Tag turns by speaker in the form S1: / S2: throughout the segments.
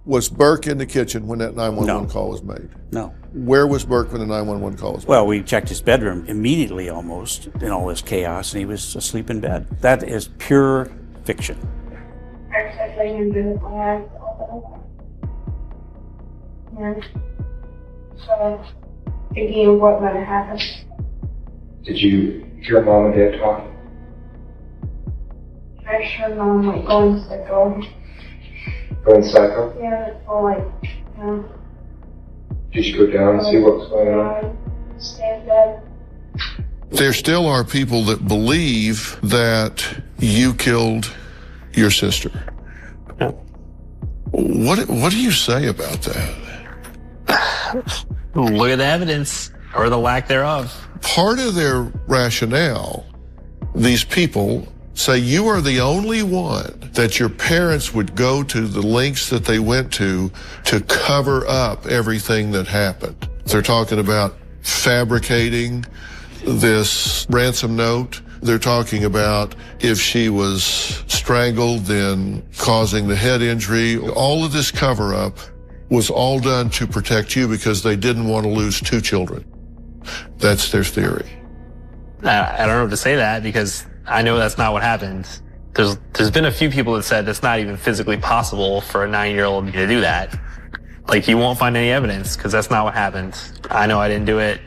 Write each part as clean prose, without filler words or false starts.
S1: Was Burke in the kitchen when that 911
S2: No.
S1: call was made?
S2: No.
S1: Where was Burke when the 911 call was made?
S2: Well, we checked his bedroom immediately almost in all this chaos, and he was asleep in bed. That is pure fiction.
S3: Unsettling and doing my eyes open. And so thinking of what might have happened.
S4: Did you hear Mom and Dad talking?
S3: I sure Mom like going psycho.
S4: Going psycho?
S3: Yeah, or like,
S4: Did you go down and see what was going on?
S3: Stay in bed.
S1: There still are people that believe that you killed your sister.
S2: Yeah.
S1: What do you say about that?
S5: Look at the evidence, or the lack thereof.
S1: Part of their rationale, these people say you are the only one that your parents would go to the lengths that they went to cover up everything that happened. They're talking about fabricating this ransom note. They're talking about if she was strangled, then causing the head injury. All of this cover up was all done to protect you because they didn't want to lose 2 children. That's their theory.
S5: I don't know what to say that, because I know that's not what happened. There's been a few people that said it's not even physically possible for a 9-year-old to do that. Like, you won't find any evidence because that's not what happened. I know I didn't do it.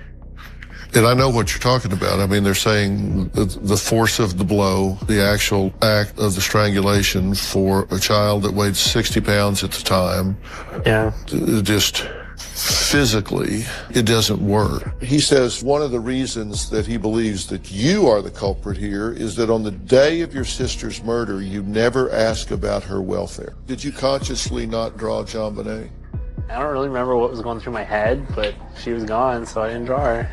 S1: And I know what you're talking about. I mean, they're saying the force of the blow, the actual act of the strangulation for a child that weighed 60 pounds at the time.
S5: Yeah.
S1: Just physically, it doesn't work. He says one of the reasons that he believes that you are the culprit here is that on the day of your sister's murder, you never asked about her welfare. Did you consciously not draw JonBenét?
S5: I don't really remember what was going through my head, but she was gone, so I didn't draw her.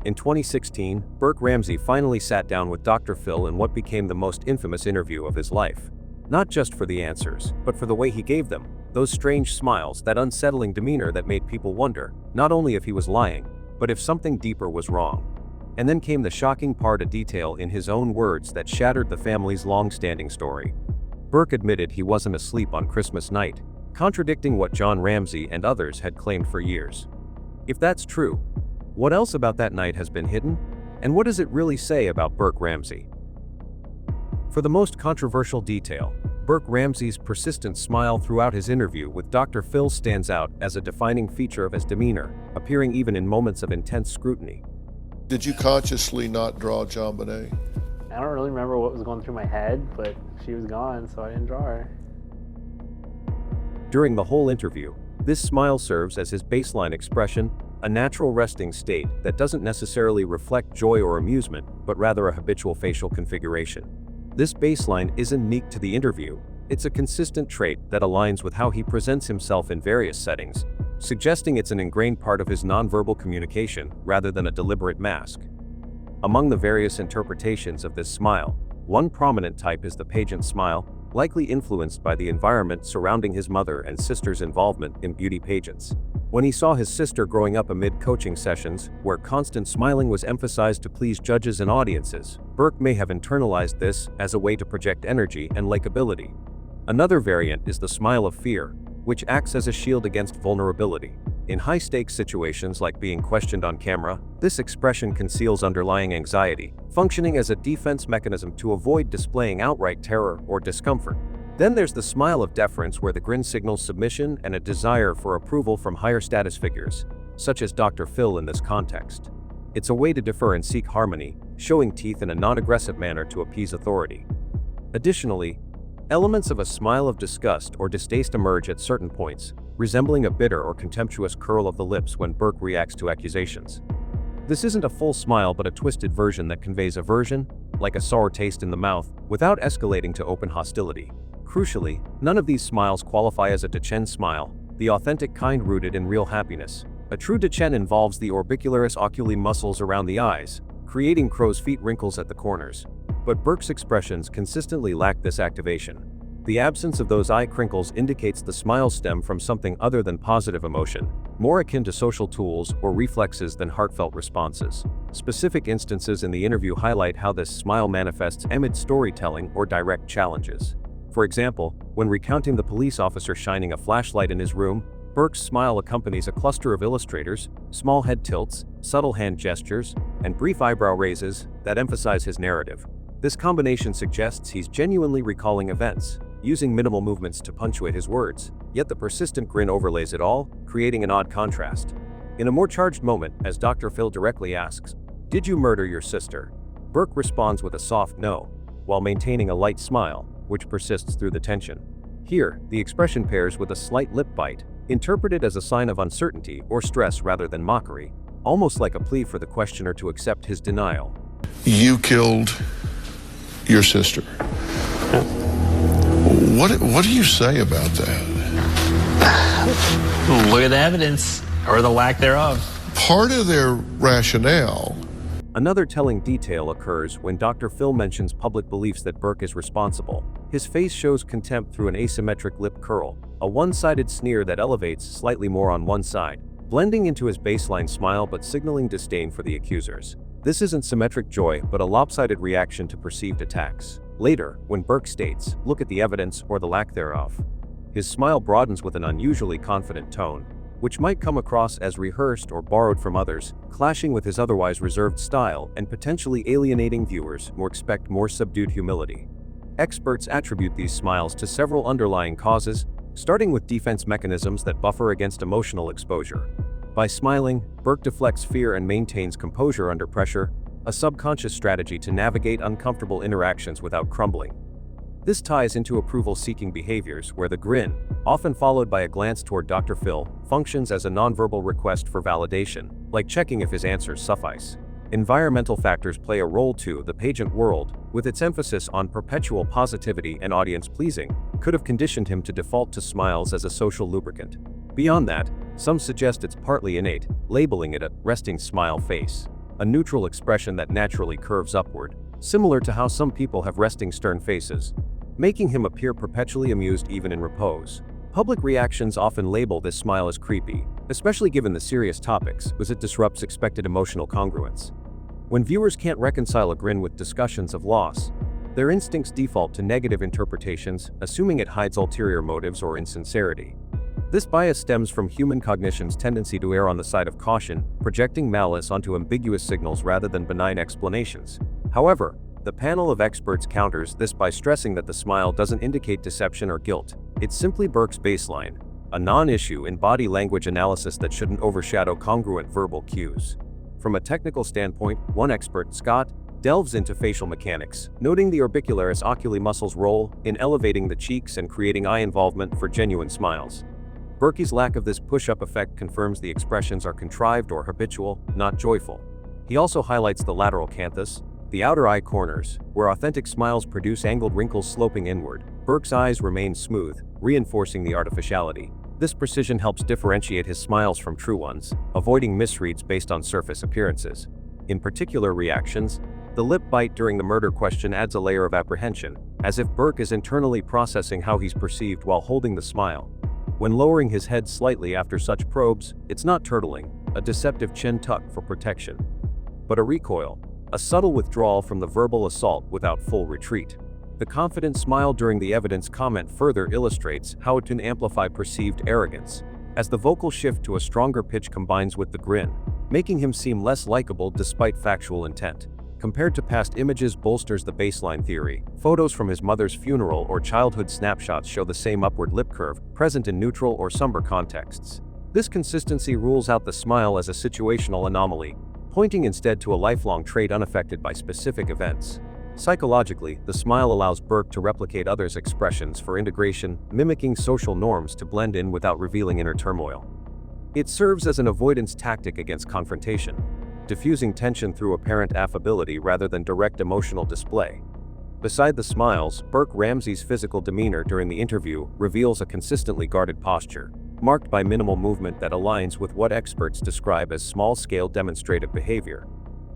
S6: In 2016, Burke Ramsey finally sat down with Dr. Phil in what became the most infamous interview of his life. Not just for the answers, but for the way he gave them, those strange smiles, that unsettling demeanor that made people wonder, not only if he was lying, but if something deeper was wrong. And then came the shocking part, a detail in his own words that shattered the family's long-standing story. Burke admitted he wasn't asleep on Christmas night, contradicting what John Ramsey and others had claimed for years. If that's true, what else about that night has been hidden? And what does it really say about Burke Ramsey? For the most controversial detail, Burke Ramsey's persistent smile throughout his interview with Dr. Phil stands out as a defining feature of his demeanor, appearing even in moments of intense scrutiny.
S1: Did you consciously not draw JonBenét?
S5: I don't really remember what was going through my head, but she was gone, so I didn't draw her.
S6: During the whole interview, this smile serves as his baseline expression, a natural resting state that doesn't necessarily reflect joy or amusement, but rather a habitual facial configuration. This baseline isn't unique to the interview, it's a consistent trait that aligns with how he presents himself in various settings, suggesting it's an ingrained part of his nonverbal communication rather than a deliberate mask. Among the various interpretations of this smile, one prominent type is the pageant smile, likely influenced by the environment surrounding his mother and sister's involvement in beauty pageants. When he saw his sister growing up amid coaching sessions, where constant smiling was emphasized to please judges and audiences, Burke may have internalized this as a way to project energy and likability. Another variant is the smile of fear, which acts as a shield against vulnerability. In high-stakes situations like being questioned on camera, this expression conceals underlying anxiety, functioning as a defense mechanism to avoid displaying outright terror or discomfort. Then there's the smile of deference, where the grin signals submission and a desire for approval from higher status figures, such as Dr. Phil in this context. It's a way to defer and seek harmony, showing teeth in a non-aggressive manner to appease authority. Additionally, elements of a smile of disgust or distaste emerge at certain points, resembling a bitter or contemptuous curl of the lips when Burke reacts to accusations. This isn't a full smile, but a twisted version that conveys aversion, like a sour taste in the mouth, without escalating to open hostility. Crucially, none of these smiles qualify as a Duchenne smile, the authentic kind rooted in real happiness. A true Duchenne involves the orbicularis oculi muscles around the eyes, creating crow's feet wrinkles at the corners. But Burke's expressions consistently lack this activation. The absence of those eye crinkles indicates the smile stem from something other than positive emotion, more akin to social tools or reflexes than heartfelt responses. Specific instances in the interview highlight how this smile manifests amid storytelling or direct challenges. For example, when recounting the police officer shining a flashlight in his room, Burke's smile accompanies a cluster of illustrators, small head tilts, subtle hand gestures, and brief eyebrow raises that emphasize his narrative. This combination suggests he's genuinely recalling events, using minimal movements to punctuate his words, yet the persistent grin overlays it all, creating an odd contrast. In a more charged moment, as Dr. Phil directly asks, "Did you murder your sister?" Burke responds with a soft no, while maintaining a light smile, which persists through the tension. Here, the expression pairs with a slight lip bite, interpreted as a sign of uncertainty or stress rather than mockery, almost like a plea for the questioner to accept his denial.
S1: You killed your sister. What do you say about that?
S5: Look at the evidence, or the lack thereof.
S1: Part of their rationale.
S6: Another telling detail occurs when Dr. Phil mentions public beliefs that Burke is responsible. His face shows contempt through an asymmetric lip curl, a one-sided sneer that elevates slightly more on one side, blending into his baseline smile but signaling disdain for the accusers. This isn't symmetric joy, but a lopsided reaction to perceived attacks. Later, when Burke states, "Look at the evidence or the lack thereof," his smile broadens with an unusually confident tone, which might come across as rehearsed or borrowed from others, clashing with his otherwise reserved style and potentially alienating viewers who expect more subdued humility. Experts attribute these smiles to several underlying causes, starting with defense mechanisms that buffer against emotional exposure. By smiling, Burke deflects fear and maintains composure under pressure, a subconscious strategy to navigate uncomfortable interactions without crumbling. This ties into approval-seeking behaviors where the grin, often followed by a glance toward Dr. Phil, functions as a nonverbal request for validation, like checking if his answers suffice. Environmental factors play a role too. The pageant world, with its emphasis on perpetual positivity and audience pleasing, could have conditioned him to default to smiles as a social lubricant. Beyond that, some suggest it's partly innate, labeling it a resting smile face, a neutral expression that naturally curves upward, similar to how some people have resting stern faces, making him appear perpetually amused even in repose. Public reactions often label this smile as creepy, especially given the serious topics, as it disrupts expected emotional congruence. When viewers can't reconcile a grin with discussions of loss, their instincts default to negative interpretations, assuming it hides ulterior motives or insincerity. This bias stems from human cognition's tendency to err on the side of caution, projecting malice onto ambiguous signals rather than benign explanations. However, the panel of experts counters this by stressing that the smile doesn't indicate deception or guilt. It's simply Burke's baseline, a non-issue in body language analysis that shouldn't overshadow congruent verbal cues. From a technical standpoint, one expert, Scott, delves into facial mechanics, noting the orbicularis oculi muscle's role in elevating the cheeks and creating eye involvement for genuine smiles. Burke's lack of this push-up effect confirms the expressions are contrived or habitual, not joyful. He also highlights the lateral canthus, the outer eye corners, where authentic smiles produce angled wrinkles sloping inward. Burke's eyes remain smooth, reinforcing the artificiality. This precision helps differentiate his smiles from true ones, avoiding misreads based on surface appearances. In particular reactions, the lip bite during the murder question adds a layer of apprehension, as if Burke is internally processing how he's perceived while holding the smile. When lowering his head slightly after such probes, it's not turtling, a deceptive chin tuck for protection, but a recoil, a subtle withdrawal from the verbal assault without full retreat. The confident smile during the evidence comment further illustrates how it can amplify perceived arrogance, as the vocal shift to a stronger pitch combines with the grin, making him seem less likable despite factual intent. Compared to past images bolsters the baseline theory. Photos from his mother's funeral or childhood snapshots show the same upward lip curve, present in neutral or somber contexts. This consistency rules out the smile as a situational anomaly, pointing instead to a lifelong trait unaffected by specific events. Psychologically, the smile allows Burke to replicate others' expressions for integration, mimicking social norms to blend in without revealing inner turmoil. It serves as an avoidance tactic against confrontation, diffusing tension through apparent affability rather than direct emotional display. Beside the smiles, Burke Ramsey's physical demeanor during the interview reveals a consistently guarded posture, marked by minimal movement that aligns with what experts describe as small-scale demonstrative behavior.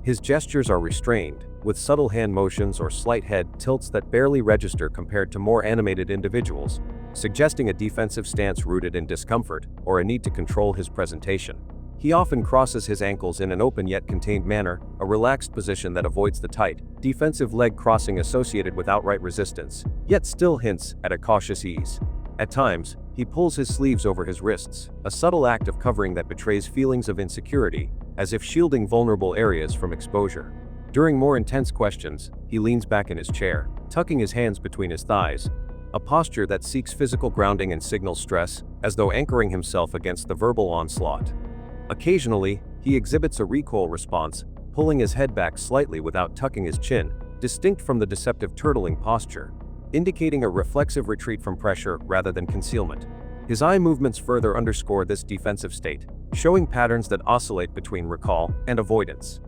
S6: His gestures are restrained, with subtle hand motions or slight head tilts that barely register compared to more animated individuals, suggesting a defensive stance rooted in discomfort or a need to control his presentation. He often crosses his ankles in an open yet contained manner, a relaxed position that avoids the tight, defensive leg crossing associated with outright resistance, yet still hints at a cautious ease. At times, he pulls his sleeves over his wrists, a subtle act of covering that betrays feelings of insecurity, as if shielding vulnerable areas from exposure. During more intense questions, he leans back in his chair, tucking his hands between his thighs, a posture that seeks physical grounding and signals stress, as though anchoring himself against the verbal onslaught. Occasionally, he exhibits a recoil response, pulling his head back slightly without tucking his chin, distinct from the deceptive turtling posture, indicating a reflexive retreat from pressure rather than concealment. His eye movements further underscore this defensive state, showing patterns that oscillate between recall and avoidance.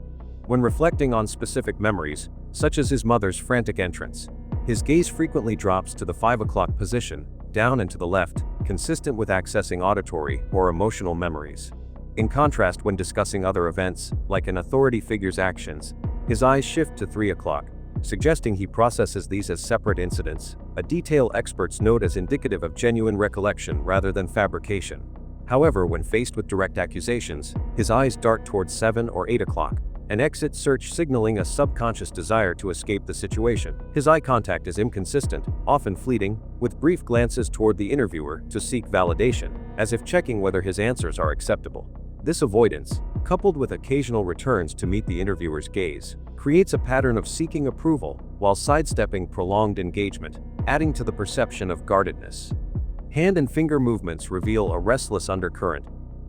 S6: When reflecting on specific memories, such as his mother's frantic entrance, his gaze frequently drops to the 5 o'clock position, down and to the left, consistent with accessing auditory or emotional memories. In contrast, when discussing other events, like an authority figure's actions, his eyes shift to 3 o'clock, suggesting he processes these as separate incidents, a detail experts note as indicative of genuine recollection rather than fabrication. However, when faced with direct accusations, his eyes dart towards 7 or 8 o'clock, an exit search signaling a subconscious desire to escape the situation. His eye contact is inconsistent, often fleeting, with brief glances toward the interviewer to seek validation, as if checking whether his answers are acceptable. This avoidance, coupled with occasional returns to meet the interviewer's gaze, creates a pattern of seeking approval while sidestepping prolonged engagement, adding to the perception of guardedness. Hand and finger movements reveal a restless undercurrent,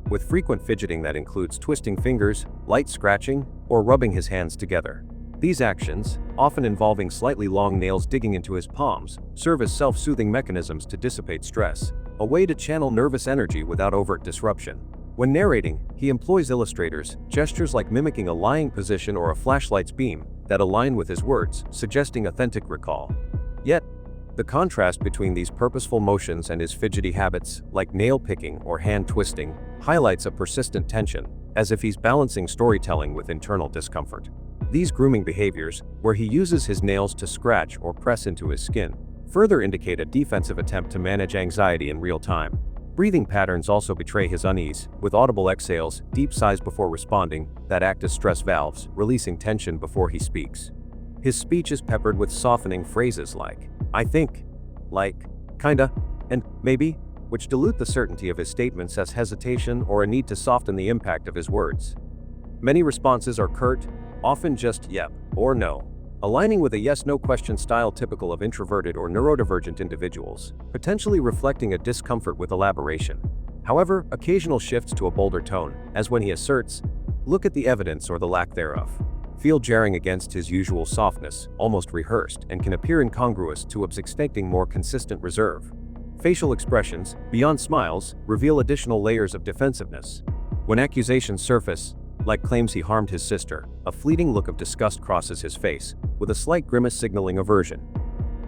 S6: with frequent fidgeting that includes twisting fingers, light scratching, or rubbing his hands together. These actions, often involving slightly long nails digging into his palms, serve as self-soothing mechanisms to dissipate stress, a way to channel nervous energy without overt disruption. When narrating, he employs illustrators, gestures like mimicking a lying position or a flashlight's beam, that align with his words, suggesting authentic recall. Yet, the contrast between these purposeful motions and his fidgety habits, like nail picking or hand twisting, highlights a persistent tension, as if he's balancing storytelling with internal discomfort. These grooming behaviors, where he uses his nails to scratch or press into his skin, further indicate a defensive attempt to manage anxiety in real time. Breathing patterns also betray his unease, with audible exhales, deep sighs before responding, that act as stress valves, releasing tension before he speaks. His speech is peppered with softening phrases like, "I think," "like," "kinda," and "maybe," which dilute the certainty of his statements as hesitation or a need to soften the impact of his words. Many responses are curt, often just yep or no, aligning with a yes-no question style typical of introverted or neurodivergent individuals, potentially reflecting a discomfort with elaboration. However, occasional shifts to a bolder tone, as when he asserts, "Look at the evidence or the lack thereof," feel jarring against his usual softness, almost rehearsed, and can appear incongruous to expecting more consistent reserve. Facial expressions, beyond smiles, reveal additional layers of defensiveness. When accusations surface, like claims he harmed his sister, a fleeting look of disgust crosses his face, with a slight grimace signaling aversion.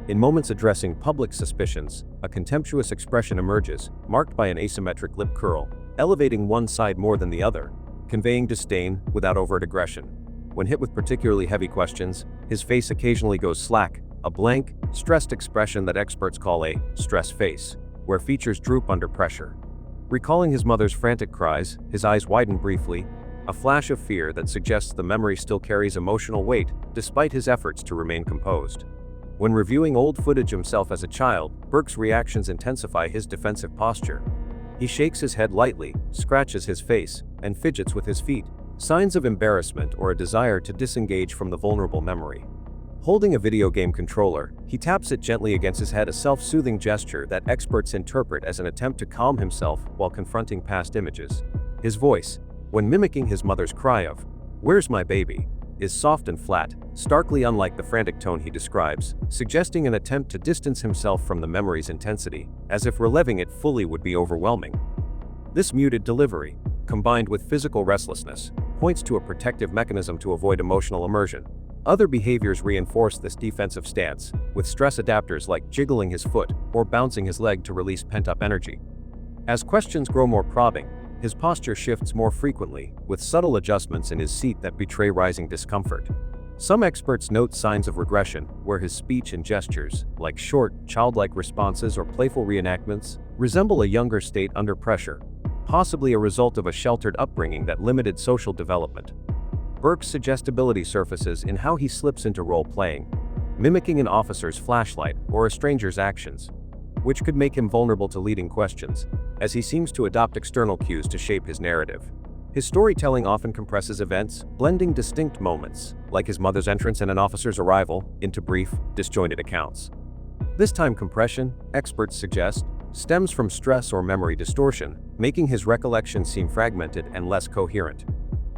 S6: In moments addressing public suspicions, a contemptuous expression emerges, marked by an asymmetric lip curl, elevating one side more than the other, conveying disdain without overt aggression. When hit with particularly heavy questions, his face occasionally goes slack, a blank, stressed expression that experts call a stress face, where features droop under pressure. Recalling his mother's frantic cries, his eyes widen briefly, a flash of fear that suggests the memory still carries emotional weight despite his efforts to remain composed. When reviewing old footage himself as a child, Burke's reactions intensify his defensive posture. He shakes his head lightly, scratches his face, and fidgets with his feet, signs of embarrassment or a desire to disengage from the vulnerable memory. Holding a video game controller, he taps it gently against his head, a self-soothing gesture that experts interpret as an attempt to calm himself while confronting past images. His voice, when mimicking his mother's cry of, "Where's my baby?" is soft and flat, starkly unlike the frantic tone he describes, suggesting an attempt to distance himself from the memory's intensity, as if reliving it fully would be overwhelming. This muted delivery, combined with physical restlessness, points to a protective mechanism to avoid emotional immersion. Other behaviors reinforce this defensive stance, with stress adapters like jiggling his foot or bouncing his leg to release pent-up energy. As questions grow more probing, his posture shifts more frequently, with subtle adjustments in his seat that betray rising discomfort. Some experts note signs of regression, where his speech and gestures, like short, childlike responses or playful reenactments, resemble a younger state under pressure. possibly a result of a sheltered upbringing that limited social development. Burke's suggestibility surfaces in how he slips into role-playing, mimicking an officer's flashlight or a stranger's actions, which could make him vulnerable to leading questions, as he seems to adopt external cues to shape his narrative. His storytelling often compresses events, blending distinct moments, like his mother's entrance and an officer's arrival, into brief, disjointed accounts. This time compression, experts suggest, stems from stress or memory distortion, making his recollection seem fragmented and less coherent.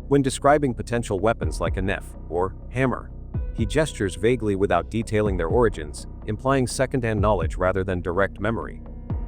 S6: When describing potential weapons like a knife or hammer, he gestures vaguely without detailing their origins, implying second-hand knowledge rather than direct memory,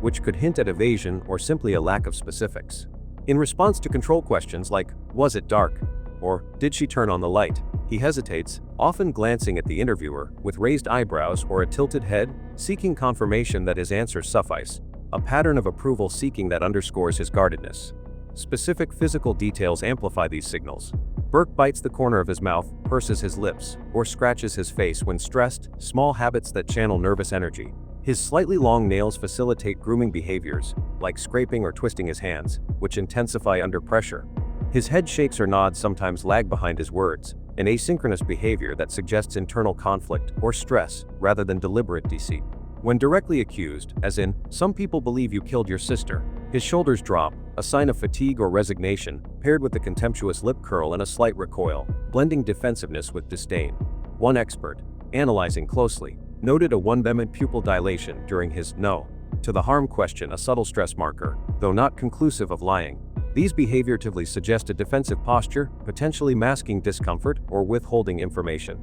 S6: which could hint at evasion or simply a lack of specifics. In response to control questions like, "Was it dark?" or "Did she turn on the light?" he hesitates, often glancing at the interviewer with raised eyebrows or a tilted head, seeking confirmation that his answers suffice, a pattern of approval seeking that underscores his guardedness. Specific physical details amplify these signals. Burke bites the corner of his mouth, purses his lips, or scratches his face when stressed, small habits that channel nervous energy. His slightly long nails facilitate grooming behaviors, like scraping or twisting his hands, which intensify under pressure. His head shakes or nods sometimes lag behind his words, an asynchronous behavior that suggests internal conflict or stress rather than deliberate deceit. When directly accused, as in, "Some people believe you killed your sister," his shoulders drop, a sign of fatigue or resignation, paired with a contemptuous lip curl and a slight recoil, blending defensiveness with disdain. One expert, analyzing closely, noted a 1 pupil dilation during his "no" to the harm question, a subtle stress marker, though not conclusive of lying. These behaviorally suggest a defensive posture, potentially masking discomfort or withholding information.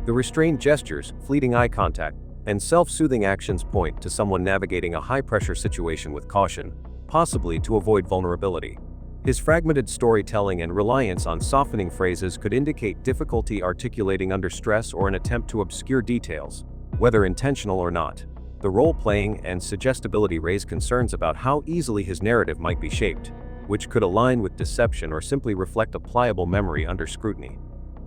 S6: The restrained gestures, fleeting eye contact, and self-soothing actions point to someone navigating a high-pressure situation with caution, possibly to avoid vulnerability. His fragmented storytelling and reliance on softening phrases could indicate difficulty articulating under stress or an attempt to obscure details, whether intentional or not. The role-playing and suggestibility raise concerns about how easily his narrative might be shaped, which could align with deception or simply reflect a pliable memory under scrutiny.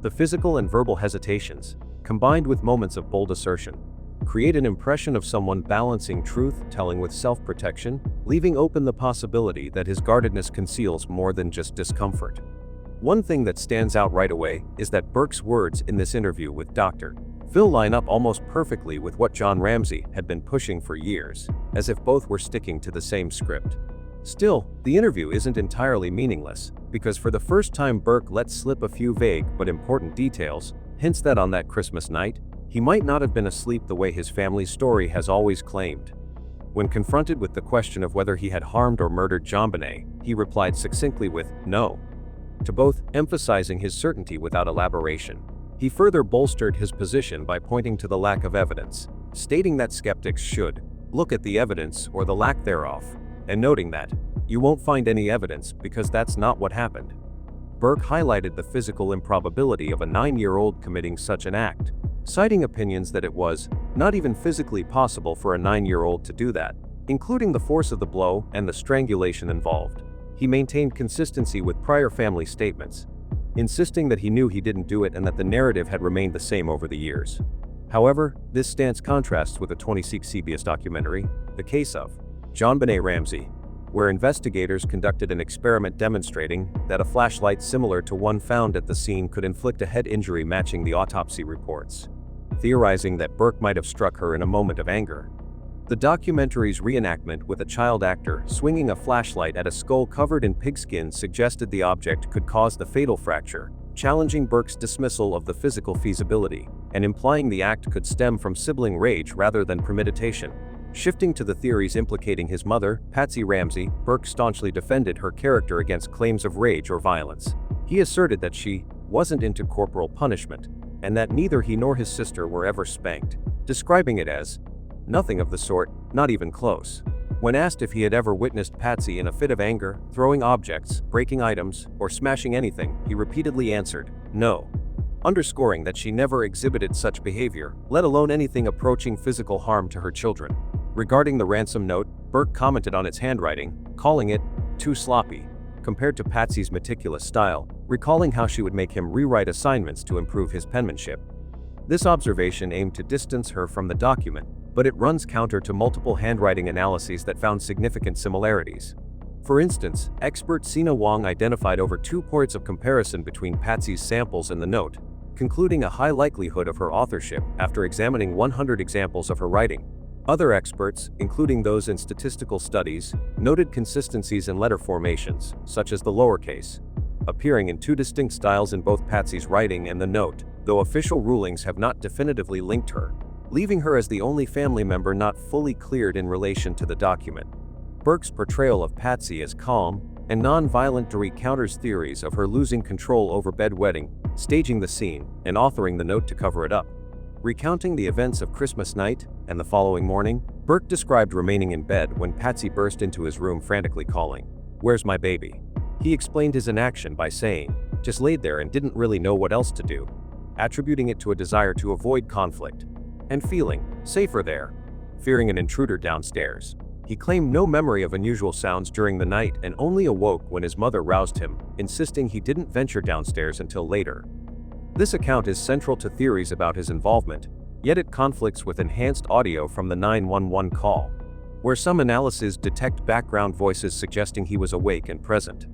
S6: The physical and verbal hesitations, combined with moments of bold assertion, create an impression of someone balancing truth-telling with self-protection, leaving open the possibility that his guardedness conceals more than just discomfort. One thing that stands out right away is that Burke's words in this interview with Dr. Phil line up almost perfectly with what John Ramsey had been pushing for years, as if both were sticking to the same script. Still, the interview isn't entirely meaningless, because for the first time Burke lets slip a few vague but important details, hints that on that Christmas night, he might not have been asleep the way his family's story has always claimed. When confronted with the question of whether he had harmed or murdered JonBenét, he replied succinctly with "no," to both, emphasizing his certainty without elaboration. He further bolstered his position by pointing to the lack of evidence, stating that skeptics should look at the evidence or the lack thereof, and noting that, "You won't find any evidence because that's not what happened." Burke highlighted the physical improbability of a 9-year-old committing such an act, citing opinions that it was not even physically possible for a 9-year-old to do that, including the force of the blow and the strangulation involved. He maintained consistency with prior family statements, insisting that he knew he didn't do it and that the narrative had remained the same over the years. However, this stance contrasts with a 2016 CBS documentary, The Case of JonBenét Ramsey, where investigators conducted an experiment demonstrating that a flashlight similar to one found at the scene could inflict a head injury matching the autopsy reports, theorizing that Burke might have struck her in a moment of anger. The documentary's reenactment with a child actor swinging a flashlight at a skull covered in pigskin suggested the object could cause the fatal fracture, challenging Burke's dismissal of the physical feasibility, and implying the act could stem from sibling rage rather than premeditation. Shifting to the theories implicating his mother, Patsy Ramsey, Burke staunchly defended her character against claims of rage or violence. He asserted that she wasn't into corporal punishment, and that neither he nor his sister were ever spanked, describing it as nothing of the sort, not even close. When asked if he had ever witnessed Patsy in a fit of anger, throwing objects, breaking items, or smashing anything, he repeatedly answered, no, underscoring that she never exhibited such behavior, let alone anything approaching physical harm to her children. Regarding the ransom note, Burke commented on its handwriting, calling it too sloppy, compared to Patsy's meticulous style, recalling how she would make him rewrite assignments to improve his penmanship. This observation aimed to distance her from the document, but it runs counter to multiple handwriting analyses that found significant similarities. For instance, expert Sina Wong identified over 2 points of comparison between Patsy's samples and the note, concluding a high likelihood of her authorship after examining 100 examples of her writing. Other experts, including those in statistical studies, noted consistencies in letter formations, such as the lowercase, appearing in 2 distinct styles in both Patsy's writing and the note, though official rulings have not definitively linked her, leaving her as the only family member not fully cleared in relation to the document. Burke's portrayal of Patsy as calm and non-violent counters theories of her losing control over bedwetting, staging the scene, and authoring the note to cover it up. Recounting the events of Christmas night and the following morning, Burke described remaining in bed when Patsy burst into his room frantically calling, "Where's my baby?" He explained his inaction by saying, "Just laid there and didn't really know what else to do," attributing it to a desire to avoid conflict, and feeling safer there, fearing an intruder downstairs. He claimed no memory of unusual sounds during the night and only awoke when his mother roused him, insisting he didn't venture downstairs until later. This account is central to theories about his involvement, yet it conflicts with enhanced audio from the 911 call, where some analyses detect background voices suggesting he was awake and present.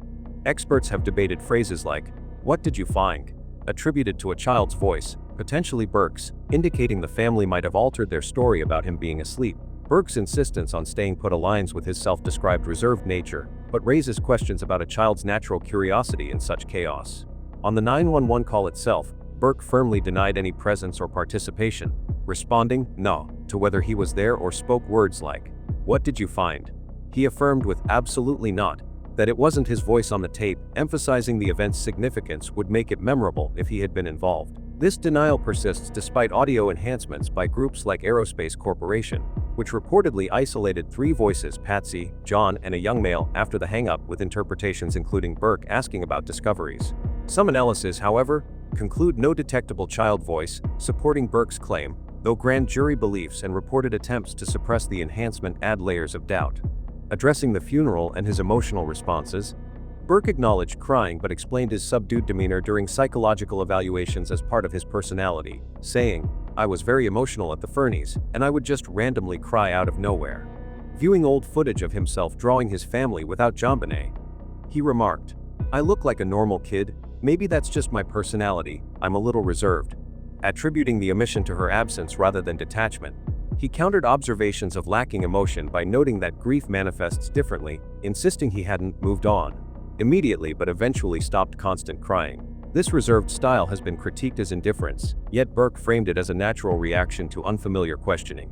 S6: Experts have debated phrases like, "What did you find?" attributed to a child's voice, potentially Burke's, indicating the family might have altered their story about him being asleep. Burke's insistence on staying put aligns with his self-described reserved nature, but raises questions about a child's natural curiosity in such chaos. On the 911 call itself, Burke firmly denied any presence or participation, responding, "No," to whether he was there or spoke words like, "What did you find?" He affirmed with "absolutely not" that it wasn't his voice on the tape, emphasizing the event's significance would make it memorable if he had been involved. This denial persists despite audio enhancements by groups like Aerospace Corporation, which reportedly isolated 3 voices, Patsy, John, and a young male, after the hang-up, with interpretations including Burke asking about discoveries. Some analyses, however, conclude no detectable child voice, supporting Burke's claim, though grand jury beliefs and reported attempts to suppress the enhancement add layers of doubt. Addressing the funeral and his emotional responses, Burke acknowledged crying but explained his subdued demeanor during psychological evaluations as part of his personality, saying, "I was very emotional at the Fernies, and I would just randomly cry out of nowhere." Viewing old footage of himself drawing his family without JonBenét, he remarked, "I look like a normal kid, maybe that's just my personality, I'm a little reserved," attributing the omission to her absence rather than detachment. He countered observations of lacking emotion by noting that grief manifests differently, insisting he hadn't moved on immediately but eventually stopped constant crying. This reserved style has been critiqued as indifference, yet Burke framed it as a natural reaction to unfamiliar questioning.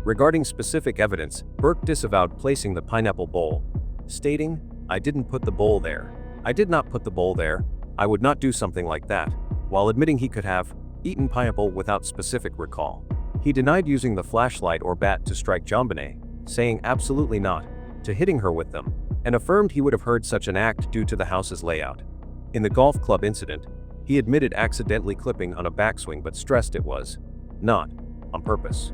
S6: Regarding specific evidence, Burke disavowed placing the pineapple bowl, stating, "I didn't put the bowl there. I did not put the bowl there. I would not do something like that," while admitting he could have eaten pineapple without specific recall. He denied using the flashlight or bat to strike JonBenét, saying absolutely not to hitting her with them, and affirmed he would have heard such an act due to the house's layout. In the golf club incident, he admitted accidentally clipping on a backswing but stressed it was not on purpose.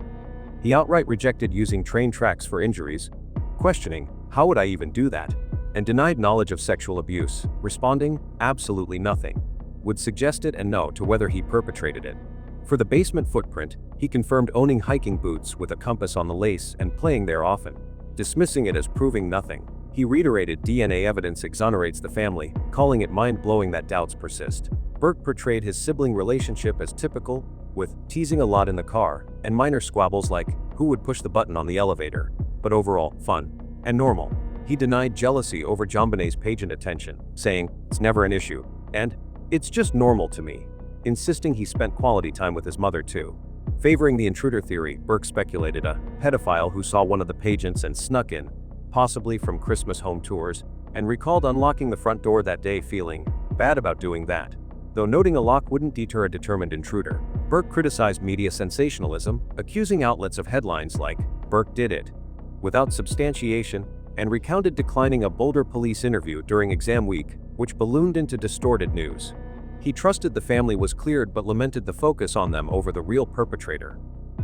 S6: He outright rejected using train tracks for injuries, questioning, "How would I even do that?" and denied knowledge of sexual abuse, responding, "Absolutely nothing. Would suggest it and no to whether he perpetrated it." For the basement footprint, he confirmed owning hiking boots with a compass on the lace and playing there often, dismissing it as proving nothing. He reiterated DNA evidence exonerates the family, calling it mind-blowing that doubts persist. Burke portrayed his sibling relationship as typical, with teasing a lot in the car, and minor squabbles like who would push the button on the elevator, but overall, fun and normal. He denied jealousy over JonBenét's pageant attention, saying, "It's never an issue," and "It's just normal to me," insisting he spent quality time with his mother too. Favoring the intruder theory, Burke speculated a pedophile who saw one of the pageants and snuck in, possibly from Christmas home tours, and recalled unlocking the front door that day feeling bad about doing that, though noting a lock wouldn't deter a determined intruder. Burke criticized media sensationalism, accusing outlets of headlines like, "Burke did it," without substantiation, and recounted declining a Boulder police interview during exam week, which ballooned into distorted news. He trusted the family was cleared but lamented the focus on them over the real perpetrator.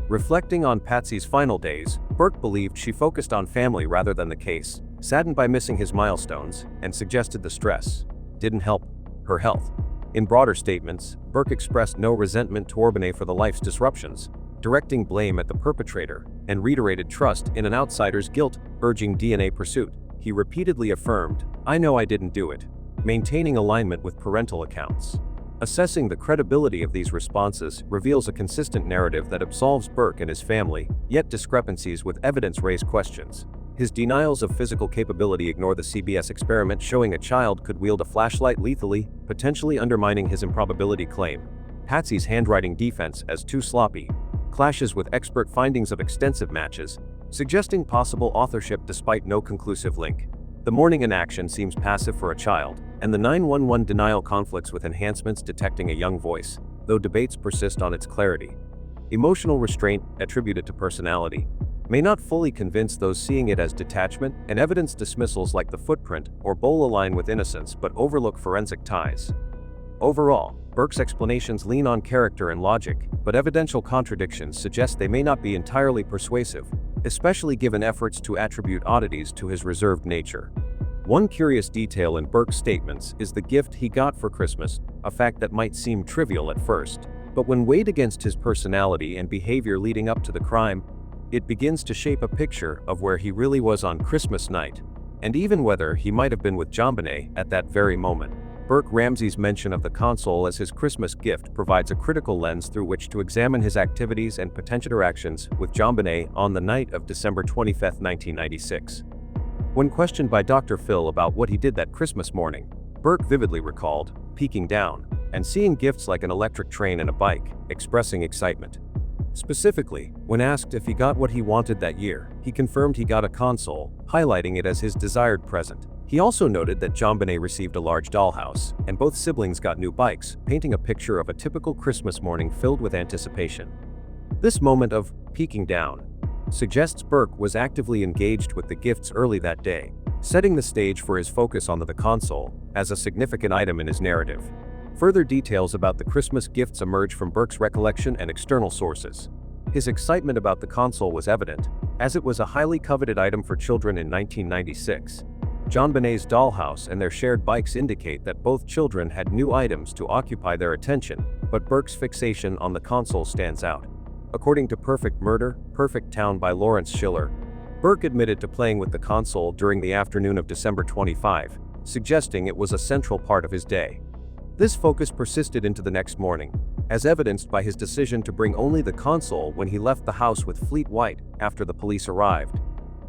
S6: Reflecting on Patsy's final days, Burke believed she focused on family rather than the case, saddened by missing his milestones, and suggested the stress didn't help her health. In broader statements, Burke expressed no resentment toward Benet for the life's disruptions, directing blame at the perpetrator, and reiterated trust in an outsider's guilt, urging DNA pursuit. he repeatedly affirmed, "I know I didn't do it," maintaining alignment with parental accounts. Assessing the credibility of these responses reveals a consistent narrative that absolves Burke and his family, yet discrepancies with evidence raise questions. His denials of physical capability ignore the CBS experiment showing a child could wield a flashlight lethally, potentially undermining his improbability claim. Patsy's handwriting defense as too sloppy clashes with expert findings of extensive matches, suggesting possible authorship despite no conclusive link. The morning inaction seems passive for a child, and the 911 denial conflicts with enhancements detecting a young voice, though debates persist on its clarity. Emotional restraint, attributed to personality, may not fully convince those seeing it as detachment, and evidence dismissals like the footprint or bowl align with innocence but overlook forensic ties. Overall, Burke's explanations lean on character and logic, but evidential contradictions suggest they may not be entirely persuasive, especially given efforts to attribute oddities to his reserved nature. One curious detail in Burke's statements is the gift he got for Christmas, a fact that might seem trivial at first, but when weighed against his personality and behavior leading up to the crime, it begins to shape a picture of where he really was on Christmas night, and even whether he might have been with JonBenét at that very moment. Burke Ramsey's mention of the console as his Christmas gift provides a critical lens through which to examine his activities and potential interactions with JonBenét on the night of December 25, 1996. When questioned by Dr. Phil about what he did that Christmas morning, Burke vividly recalled peeking down and seeing gifts like an electric train and a bike, expressing excitement. Specifically, when asked if he got what he wanted that year, he confirmed he got a console, highlighting it as his desired present. He also noted that JonBenét received a large dollhouse, and both siblings got new bikes, painting a picture of a typical Christmas morning filled with anticipation. This moment of peeking down suggests Burke was actively engaged with the gifts early that day, setting the stage for his focus on the console as a significant item in his narrative. Further details about the Christmas gifts emerge from Burke's recollection and external sources. His excitement about the console was evident, as it was a highly coveted item for children in 1996. JonBenét's dollhouse and their shared bikes indicate that both children had new items to occupy their attention, but Burke's fixation on the console stands out. According to Perfect Murder, Perfect Town by Lawrence Schiller, Burke admitted to playing with the console during the afternoon of December 25, suggesting it was a central part of his day. This focus persisted into the next morning, as evidenced by his decision to bring only the console when he left the house with Fleet White after the police arrived.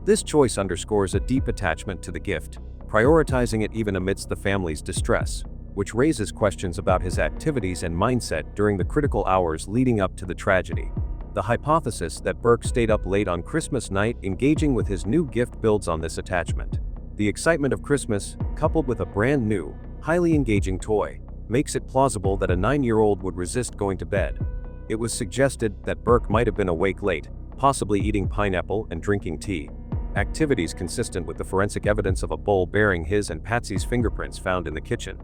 S6: This choice underscores a deep attachment to the gift, prioritizing it even amidst the family's distress, which raises questions about his activities and mindset during the critical hours leading up to the tragedy. The hypothesis that Burke stayed up late on Christmas night engaging with his new gift builds on this attachment. The excitement of Christmas, coupled with a brand new, highly engaging toy, makes it plausible that a 9-year-old would resist going to bed. It was suggested that Burke might have been awake late, possibly eating pineapple and drinking tea, activities consistent with the forensic evidence of a bowl bearing his and Patsy's fingerprints found in the kitchen.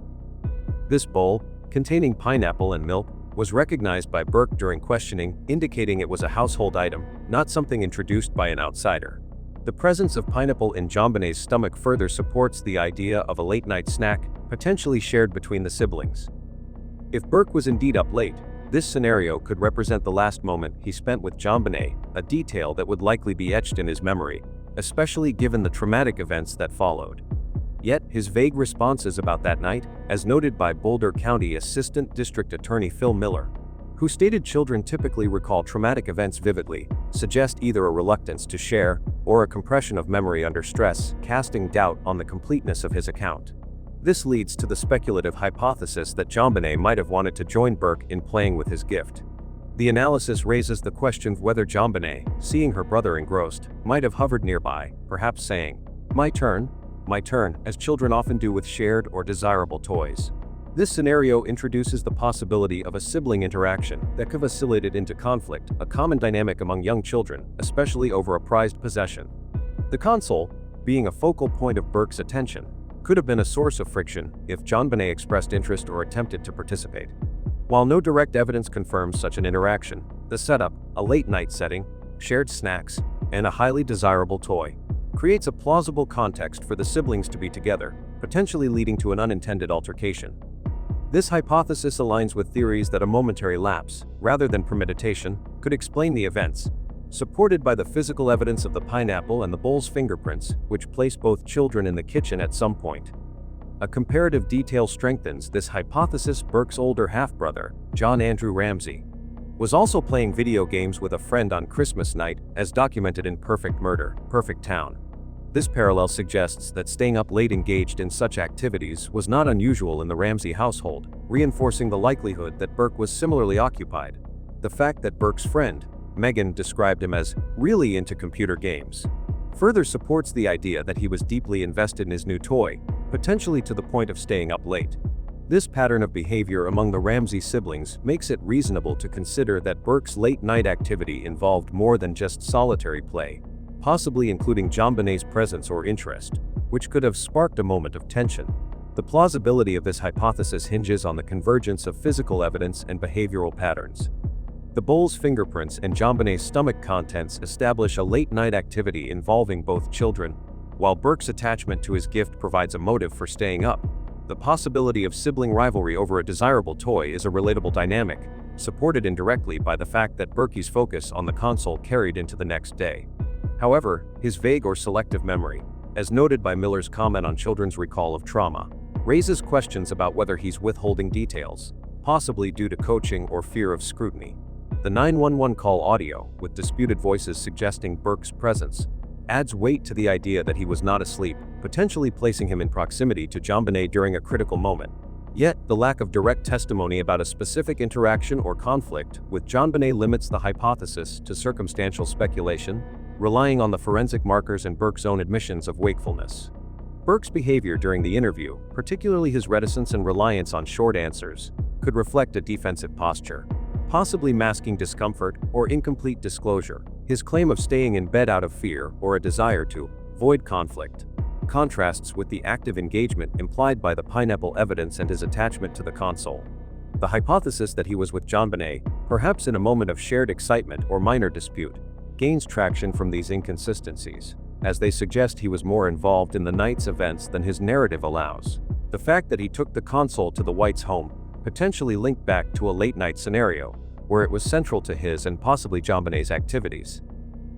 S6: This bowl, containing pineapple and milk, was recognized by Burke during questioning, indicating it was a household item, not something introduced by an outsider. The presence of pineapple in JonBenét's stomach further supports the idea of a late-night snack, potentially shared between the siblings. If Burke was indeed up late, this scenario could represent the last moment he spent with JonBenét, a detail that would likely be etched in his memory, especially given the traumatic events that followed. Yet, his vague responses about that night, as noted by Boulder County Assistant District Attorney Phil Miller, who stated children typically recall traumatic events vividly, suggest either a reluctance to share or a compression of memory under stress, casting doubt on the completeness of his account. This leads to the speculative hypothesis that JonBenét might have wanted to join Burke in playing with his gift. The analysis raises the question of whether JonBenét, seeing her brother engrossed, might have hovered nearby, perhaps saying, my turn, as children often do with shared or desirable toys. This scenario introduces the possibility of a sibling interaction that could have oscillated into conflict, a common dynamic among young children, especially over a prized possession. The console, being a focal point of Burke's attention, could have been a source of friction if JonBenét expressed interest or attempted to participate. While no direct evidence confirms such an interaction, the setup, a late-night setting, shared snacks, and a highly desirable toy, creates a plausible context for the siblings to be together, potentially leading to an unintended altercation. This hypothesis aligns with theories that a momentary lapse, rather than premeditation, could explain the events, supported by the physical evidence of the pineapple and the bowl's fingerprints, which place both children in the kitchen at some point. A comparative detail strengthens this hypothesis. Burke's older half-brother, John Andrew Ramsey, was also playing video games with a friend on Christmas night, as documented in Perfect Murder, Perfect Town. This parallel suggests that staying up late engaged in such activities was not unusual in the Ramsey household, reinforcing the likelihood that Burke was similarly occupied. The fact that Burke's friend, Megan, described him as really into computer games further supports the idea that he was deeply invested in his new toy, potentially to the point of staying up late. This pattern of behavior among the Ramsey siblings makes it reasonable to consider that Burke's late-night activity involved more than just solitary play, possibly including JonBenét's presence or interest, which could have sparked a moment of tension. The plausibility of this hypothesis hinges on the convergence of physical evidence and behavioral patterns. The bowl's fingerprints and JonBenét's stomach contents establish a late-night activity involving both children, while Burke's attachment to his gift provides a motive for staying up. The possibility of sibling rivalry over a desirable toy is a relatable dynamic, supported indirectly by the fact that Burke's focus on the console carried into the next day. However, his vague or selective memory, as noted by Miller's comment on children's recall of trauma, raises questions about whether he's withholding details, possibly due to coaching or fear of scrutiny. The 911 call audio, with disputed voices suggesting Burke's presence, adds weight to the idea that he was not asleep, potentially placing him in proximity to JonBenet during a critical moment. Yet, the lack of direct testimony about a specific interaction or conflict with JonBenet limits the hypothesis to circumstantial speculation, relying on the forensic markers and Burke's own admissions of wakefulness. Burke's behavior during the interview, particularly his reticence and reliance on short answers, could reflect a defensive posture, possibly masking discomfort or incomplete disclosure. His claim of staying in bed out of fear or a desire to avoid conflict contrasts with the active engagement implied by the pineapple evidence and his attachment to the console. The hypothesis that he was with JonBenet, perhaps in a moment of shared excitement or minor dispute, gains traction from these inconsistencies, as they suggest he was more involved in the night's events than his narrative allows. The fact that he took the console to the Whites' home potentially linked back to a late-night scenario, where it was central to his and possibly JonBenet's activities.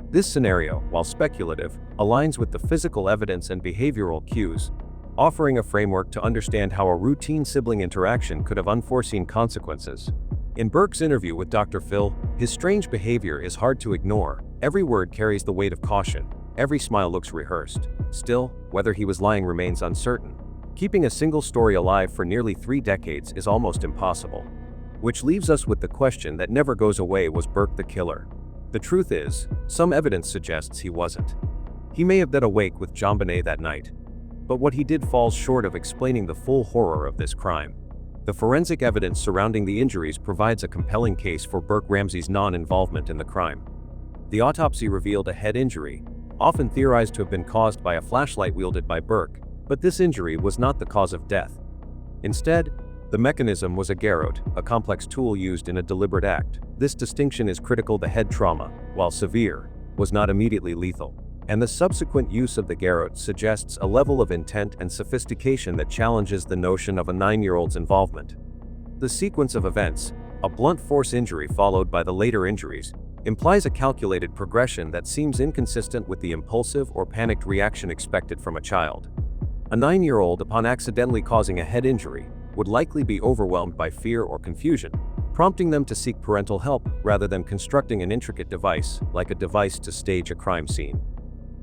S6: This scenario, while speculative, aligns with the physical evidence and behavioral cues, offering a framework to understand how a routine sibling interaction could have unforeseen consequences. In Burke's interview with Dr. Phil, his strange behavior is hard to ignore. Every word carries the weight of caution. Every smile looks rehearsed. Still, whether he was lying remains uncertain. Keeping a single story alive for nearly 3 decades is almost impossible. Which leaves us with the question that never goes away: was Burke the killer? The truth is, some evidence suggests he wasn't. He may have been awake with JonBenet that night, but what he did falls short of explaining the full horror of this crime. The forensic evidence surrounding the injuries provides a compelling case for Burke Ramsey's non-involvement in the crime. The autopsy revealed a head injury, often theorized to have been caused by a flashlight wielded by Burke, but this injury was not the cause of death. Instead, the mechanism was a garrote, a complex tool used in a deliberate act. This distinction is critical. The head trauma, while severe, was not immediately lethal, and the subsequent use of the garrote suggests a level of intent and sophistication that challenges the notion of a 9-year-old's involvement. The sequence of events, a blunt force injury followed by the later injuries, implies a calculated progression that seems inconsistent with the impulsive or panicked reaction expected from a child. A 9-year-old, upon accidentally causing a head injury, would likely be overwhelmed by fear or confusion, prompting them to seek parental help rather than constructing an intricate device, like a device to stage a crime scene.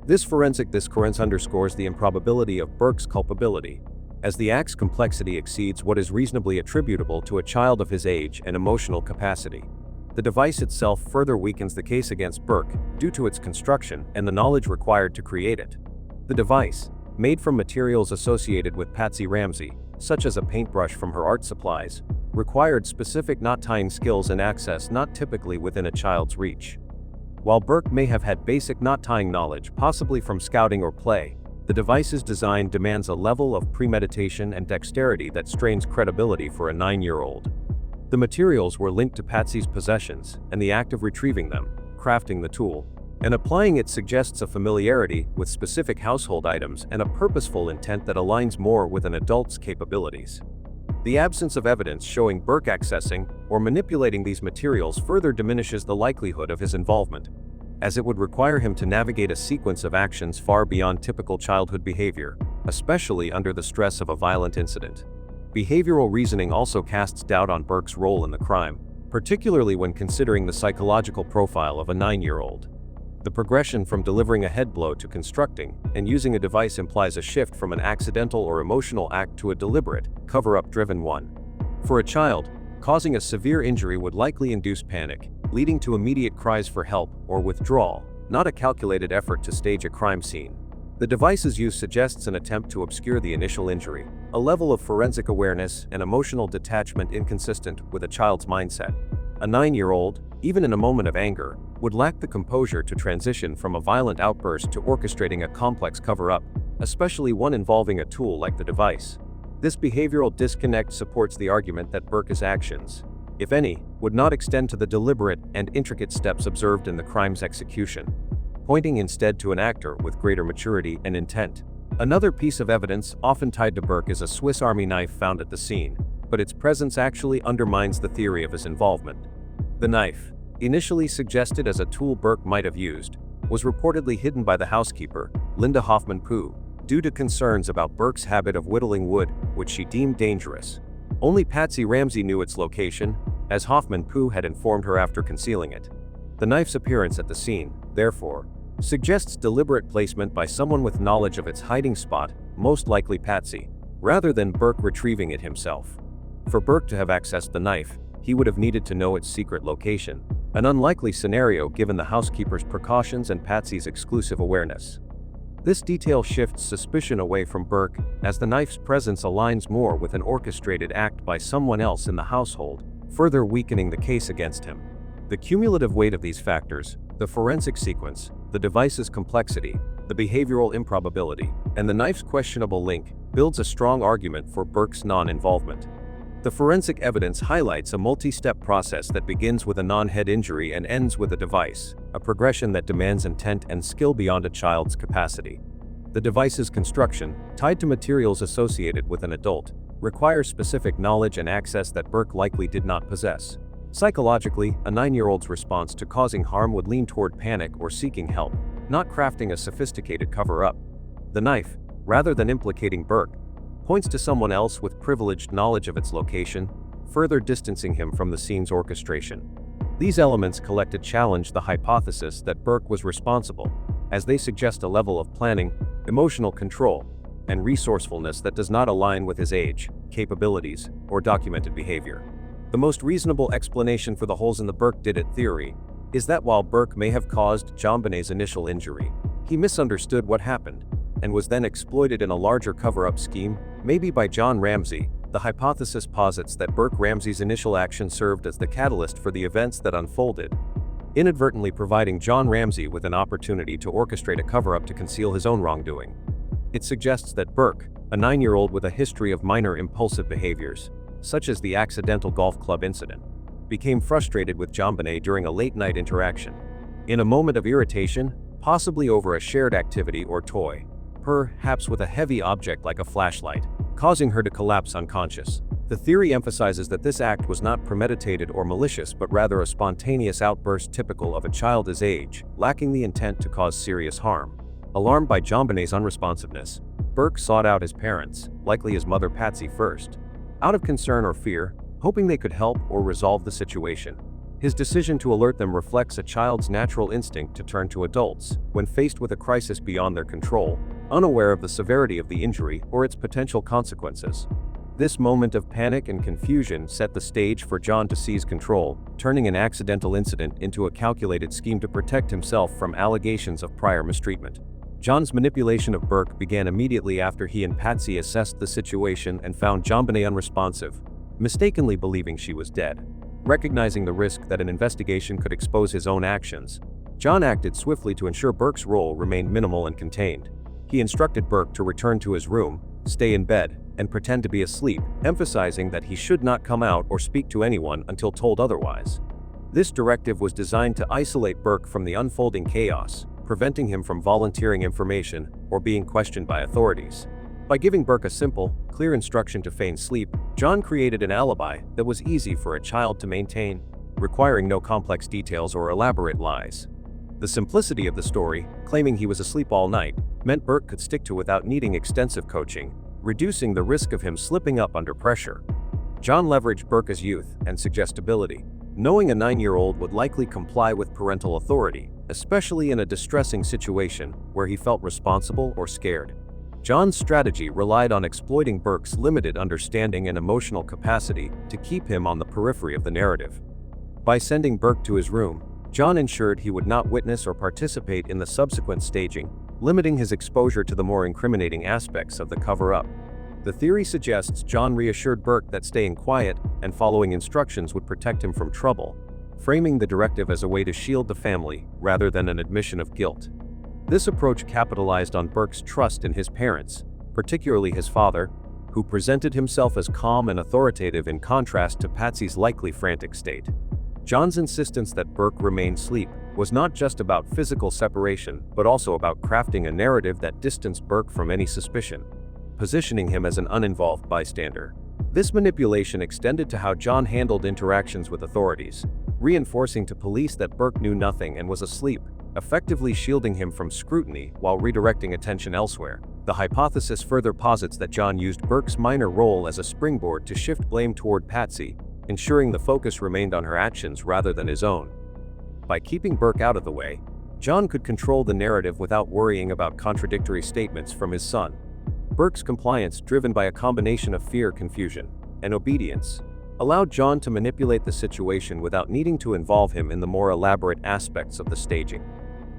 S6: This forensic discourse underscores the improbability of Burke's culpability, as the act's complexity exceeds what is reasonably attributable to a child of his age and emotional capacity. The device itself further weakens the case against Burke due to its construction and the knowledge required to create it. The device, made from materials associated with Patsy Ramsey, such as a paintbrush from her art supplies, required specific knot-tying skills and access not typically within a child's reach. While Burke may have had basic knot-tying knowledge, possibly from scouting or play, the device's design demands a level of premeditation and dexterity that strains credibility for a 9-year-old. The materials were linked to Patsy's possessions, and the act of retrieving them, crafting the tool, and applying it suggests a familiarity with specific household items and a purposeful intent that aligns more with an adult's capabilities. The absence of evidence showing Burke accessing or manipulating these materials further diminishes the likelihood of his involvement. as it would require him to navigate a sequence of actions far beyond typical childhood behavior, especially under the stress of a violent incident. Behavioral reasoning also casts doubt on Burke's role in the crime, particularly when considering the psychological profile of a 9-year-old. The progression from delivering a head blow to constructing and using a device implies a shift from an accidental or emotional act to a deliberate, cover-up-driven one. For a child, causing a severe injury would likely induce panic, leading to immediate cries for help or withdrawal, not a calculated effort to stage a crime scene. The device's use suggests an attempt to obscure the initial injury, a level of forensic awareness and emotional detachment inconsistent with a child's mindset. A 9-year-old, even in a moment of anger, would lack the composure to transition from a violent outburst to orchestrating a complex cover-up, especially one involving a tool like the device. This behavioral disconnect supports the argument that Burke's actions, if any, would not extend to the deliberate and intricate steps observed in the crime's execution, pointing instead to an actor with greater maturity and intent. Another piece of evidence often tied to Burke is a Swiss Army knife found at the scene, but its presence actually undermines the theory of his involvement. The knife, initially suggested as a tool Burke might have used, was reportedly hidden by the housekeeper, Linda Hoffman Pugh, due to concerns about Burke's habit of whittling wood, which she deemed dangerous. Only Patsy Ramsey knew its location, as Hoffman Pugh had informed her after concealing it. The knife's appearance at the scene, therefore, suggests deliberate placement by someone with knowledge of its hiding spot, most likely Patsy, rather than Burke retrieving it himself. For Burke to have accessed the knife, he would have needed to know its secret location, an unlikely scenario given the housekeeper's precautions and Patsy's exclusive awareness. This detail shifts suspicion away from Burke, as the knife's presence aligns more with an orchestrated act by someone else in the household, further weakening the case against him. The cumulative weight of these factors, the forensic sequence, the device's complexity, the behavioral improbability, and the knife's questionable link, builds a strong argument for Burke's non-involvement. The forensic evidence highlights a multi-step process that begins with a non-head injury and ends with a device, a progression that demands intent and skill beyond a child's capacity. The device's construction, tied to materials associated with an adult, requires specific knowledge and access that Burke likely did not possess. Psychologically, a 9-year-old's response to causing harm would lean toward panic or seeking help, not crafting a sophisticated cover-up. The knife, rather than implicating Burke, points to someone else with privileged knowledge of its location, further distancing him from the scene's orchestration. These elements collectively challenge the hypothesis that Burke was responsible, as they suggest a level of planning, emotional control, and resourcefulness that does not align with his age, capabilities, or documented behavior. The most reasonable explanation for the holes in the Burke did it theory is that while Burke may have caused JonBenét's initial injury, he misunderstood what happened and was then exploited in a larger cover-up scheme, maybe by John Ramsey. The hypothesis posits that Burke Ramsey's initial action served as the catalyst for the events that unfolded, inadvertently providing John Ramsey with an opportunity to orchestrate a cover-up to conceal his own wrongdoing. It suggests that Burke, a 9-year-old with a history of minor impulsive behaviors, such as the accidental golf club incident, became frustrated with JonBenét during a late-night interaction. In a moment of irritation, possibly over a shared activity or toy, perhaps with a heavy object like a flashlight, causing her to collapse unconscious. The theory emphasizes that this act was not premeditated or malicious but rather a spontaneous outburst typical of a child his age, lacking the intent to cause serious harm. Alarmed by JonBenét's unresponsiveness, Burke sought out his parents, likely his mother Patsy first, out of concern or fear, hoping they could help or resolve the situation. His decision to alert them reflects a child's natural instinct to turn to adults when faced with a crisis beyond their control, unaware of the severity of the injury or its potential consequences. This moment of panic and confusion set the stage for John to seize control, turning an accidental incident into a calculated scheme to protect himself from allegations of prior mistreatment. John's manipulation of Burke began immediately after he and Patsy assessed the situation and found JonBenét unresponsive, mistakenly believing she was dead. Recognizing the risk that an investigation could expose his own actions, John acted swiftly to ensure Burke's role remained minimal and contained. He instructed Burke to return to his room, stay in bed, and pretend to be asleep, emphasizing that he should not come out or speak to anyone until told otherwise. This directive was designed to isolate Burke from the unfolding chaos, preventing him from volunteering information or being questioned by authorities. By giving Burke a simple, clear instruction to feign sleep, John created an alibi that was easy for a child to maintain, requiring no complex details or elaborate lies. The simplicity of the story, claiming he was asleep all night, meant Burke could stick to without needing extensive coaching, reducing the risk of him slipping up under pressure. John leveraged Burke's youth and suggestibility, knowing a 9-year-old would likely comply with parental authority, especially in a distressing situation where he felt responsible or scared. John's strategy relied on exploiting Burke's limited understanding and emotional capacity to keep him on the periphery of the narrative. By sending Burke to his room, John ensured he would not witness or participate in the subsequent staging, limiting his exposure to the more incriminating aspects of the cover-up. The theory suggests John reassured Burke that staying quiet and following instructions would protect him from trouble, framing the directive as a way to shield the family rather than an admission of guilt. This approach capitalized on Burke's trust in his parents, particularly his father, who presented himself as calm and authoritative in contrast to Patsy's likely frantic state. John's insistence that Burke remain asleep was not just about physical separation, but also about crafting a narrative that distanced Burke from any suspicion, positioning him as an uninvolved bystander. This manipulation extended to how John handled interactions with authorities, reinforcing to police that Burke knew nothing and was asleep, effectively shielding him from scrutiny while redirecting attention elsewhere. The hypothesis further posits that John used Burke's minor role as a springboard to shift blame toward Patsy, ensuring the focus remained on her actions rather than his own. By keeping Burke out of the way, John could control the narrative without worrying about contradictory statements from his son. Burke's compliance, driven by a combination of fear, confusion, and obedience, allowed John to manipulate the situation without needing to involve him in the more elaborate aspects of the staging.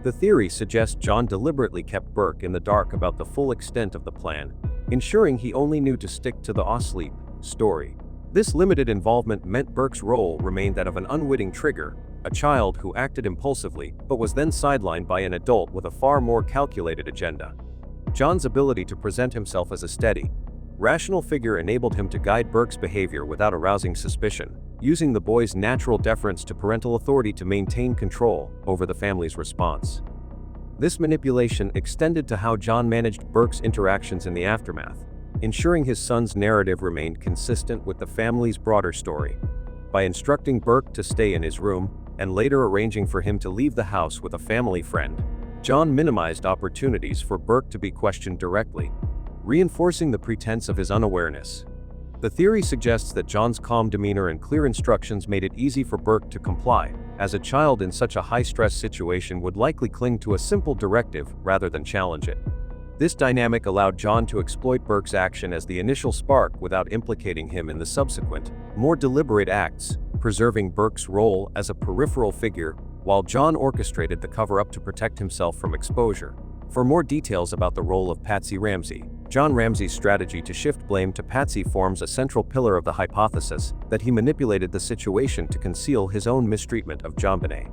S6: The theory suggests John deliberately kept Burke in the dark about the full extent of the plan, ensuring he only knew to stick to the asleep story. This limited involvement meant Burke's role remained that of an unwitting trigger, a child who acted impulsively but was then sidelined by an adult with a far more calculated agenda. John's ability to present himself as a steady, rational figure enabled him to guide Burke's behavior without arousing suspicion, using the boy's natural deference to parental authority to maintain control over the family's response. This manipulation extended to how John managed Burke's interactions in the aftermath, ensuring his son's narrative remained consistent with the family's broader story. By instructing Burke to stay in his room, and later arranging for him to leave the house with a family friend, John minimized opportunities for Burke to be questioned directly, reinforcing the pretense of his unawareness. The theory suggests that John's calm demeanor and clear instructions made it easy for Burke to comply, as a child in such a high-stress situation would likely cling to a simple directive rather than challenge it. This dynamic allowed John to exploit Burke's action as the initial spark without implicating him in the subsequent, more deliberate acts, preserving Burke's role as a peripheral figure while John orchestrated the cover-up to protect himself from exposure. For more details about the role of Patsy Ramsey, John Ramsey's strategy to shift blame to Patsy forms a central pillar of the hypothesis that he manipulated the situation to conceal his own mistreatment of JonBenét.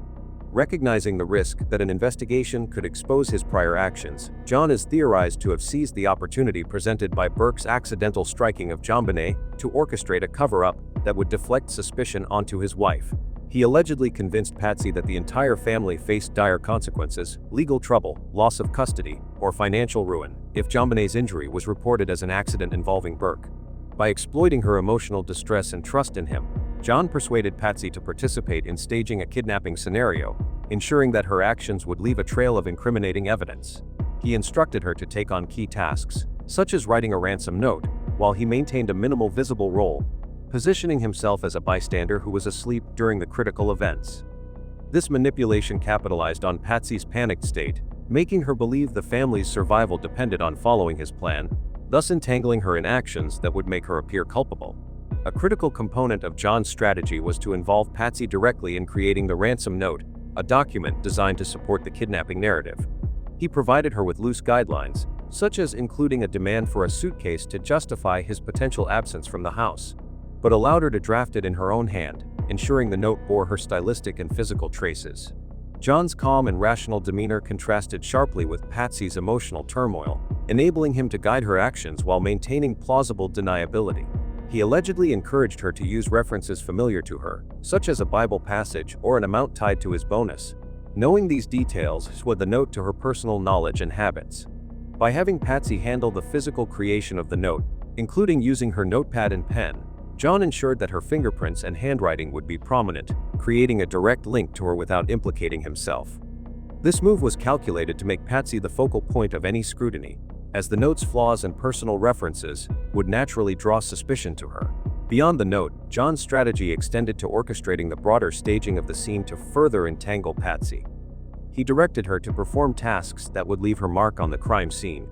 S6: Recognizing the risk that an investigation could expose his prior actions, John is theorized to have seized the opportunity presented by Burke's accidental striking of JonBenét to orchestrate a cover-up that would deflect suspicion onto his wife. He allegedly convinced Patsy that the entire family faced dire consequences, legal trouble, loss of custody, or financial ruin if JonBenét's injury was reported as an accident involving Burke. By exploiting her emotional distress and trust in him, John persuaded Patsy to participate in staging a kidnapping scenario, ensuring that her actions would leave a trail of incriminating evidence. He instructed her to take on key tasks, such as writing a ransom note, while he maintained a minimal visible role, positioning himself as a bystander who was asleep during the critical events. This manipulation capitalized on Patsy's panicked state, making her believe the family's survival depended on following his plan, thus entangling her in actions that would make her appear culpable. A critical component of John's strategy was to involve Patsy directly in creating the ransom note, a document designed to support the kidnapping narrative. He provided her with loose guidelines, such as including a demand for a suitcase to justify his potential absence from the house, but allowed her to draft it in her own hand, ensuring the note bore her stylistic and physical traces. John's calm and rational demeanor contrasted sharply with Patsy's emotional turmoil, enabling him to guide her actions while maintaining plausible deniability. He allegedly encouraged her to use references familiar to her, such as a Bible passage or an amount tied to his bonus. Knowing these details swayed the note to her personal knowledge and habits. By having Patsy handle the physical creation of the note, including using her notepad and pen, John ensured that her fingerprints and handwriting would be prominent, creating a direct link to her without implicating himself. This move was calculated to make Patsy the focal point of any scrutiny, as the note's flaws and personal references would naturally draw suspicion to her. Beyond the note, John's strategy extended to orchestrating the broader staging of the scene to further entangle Patsy. He directed her to perform tasks that would leave her mark on the crime scene,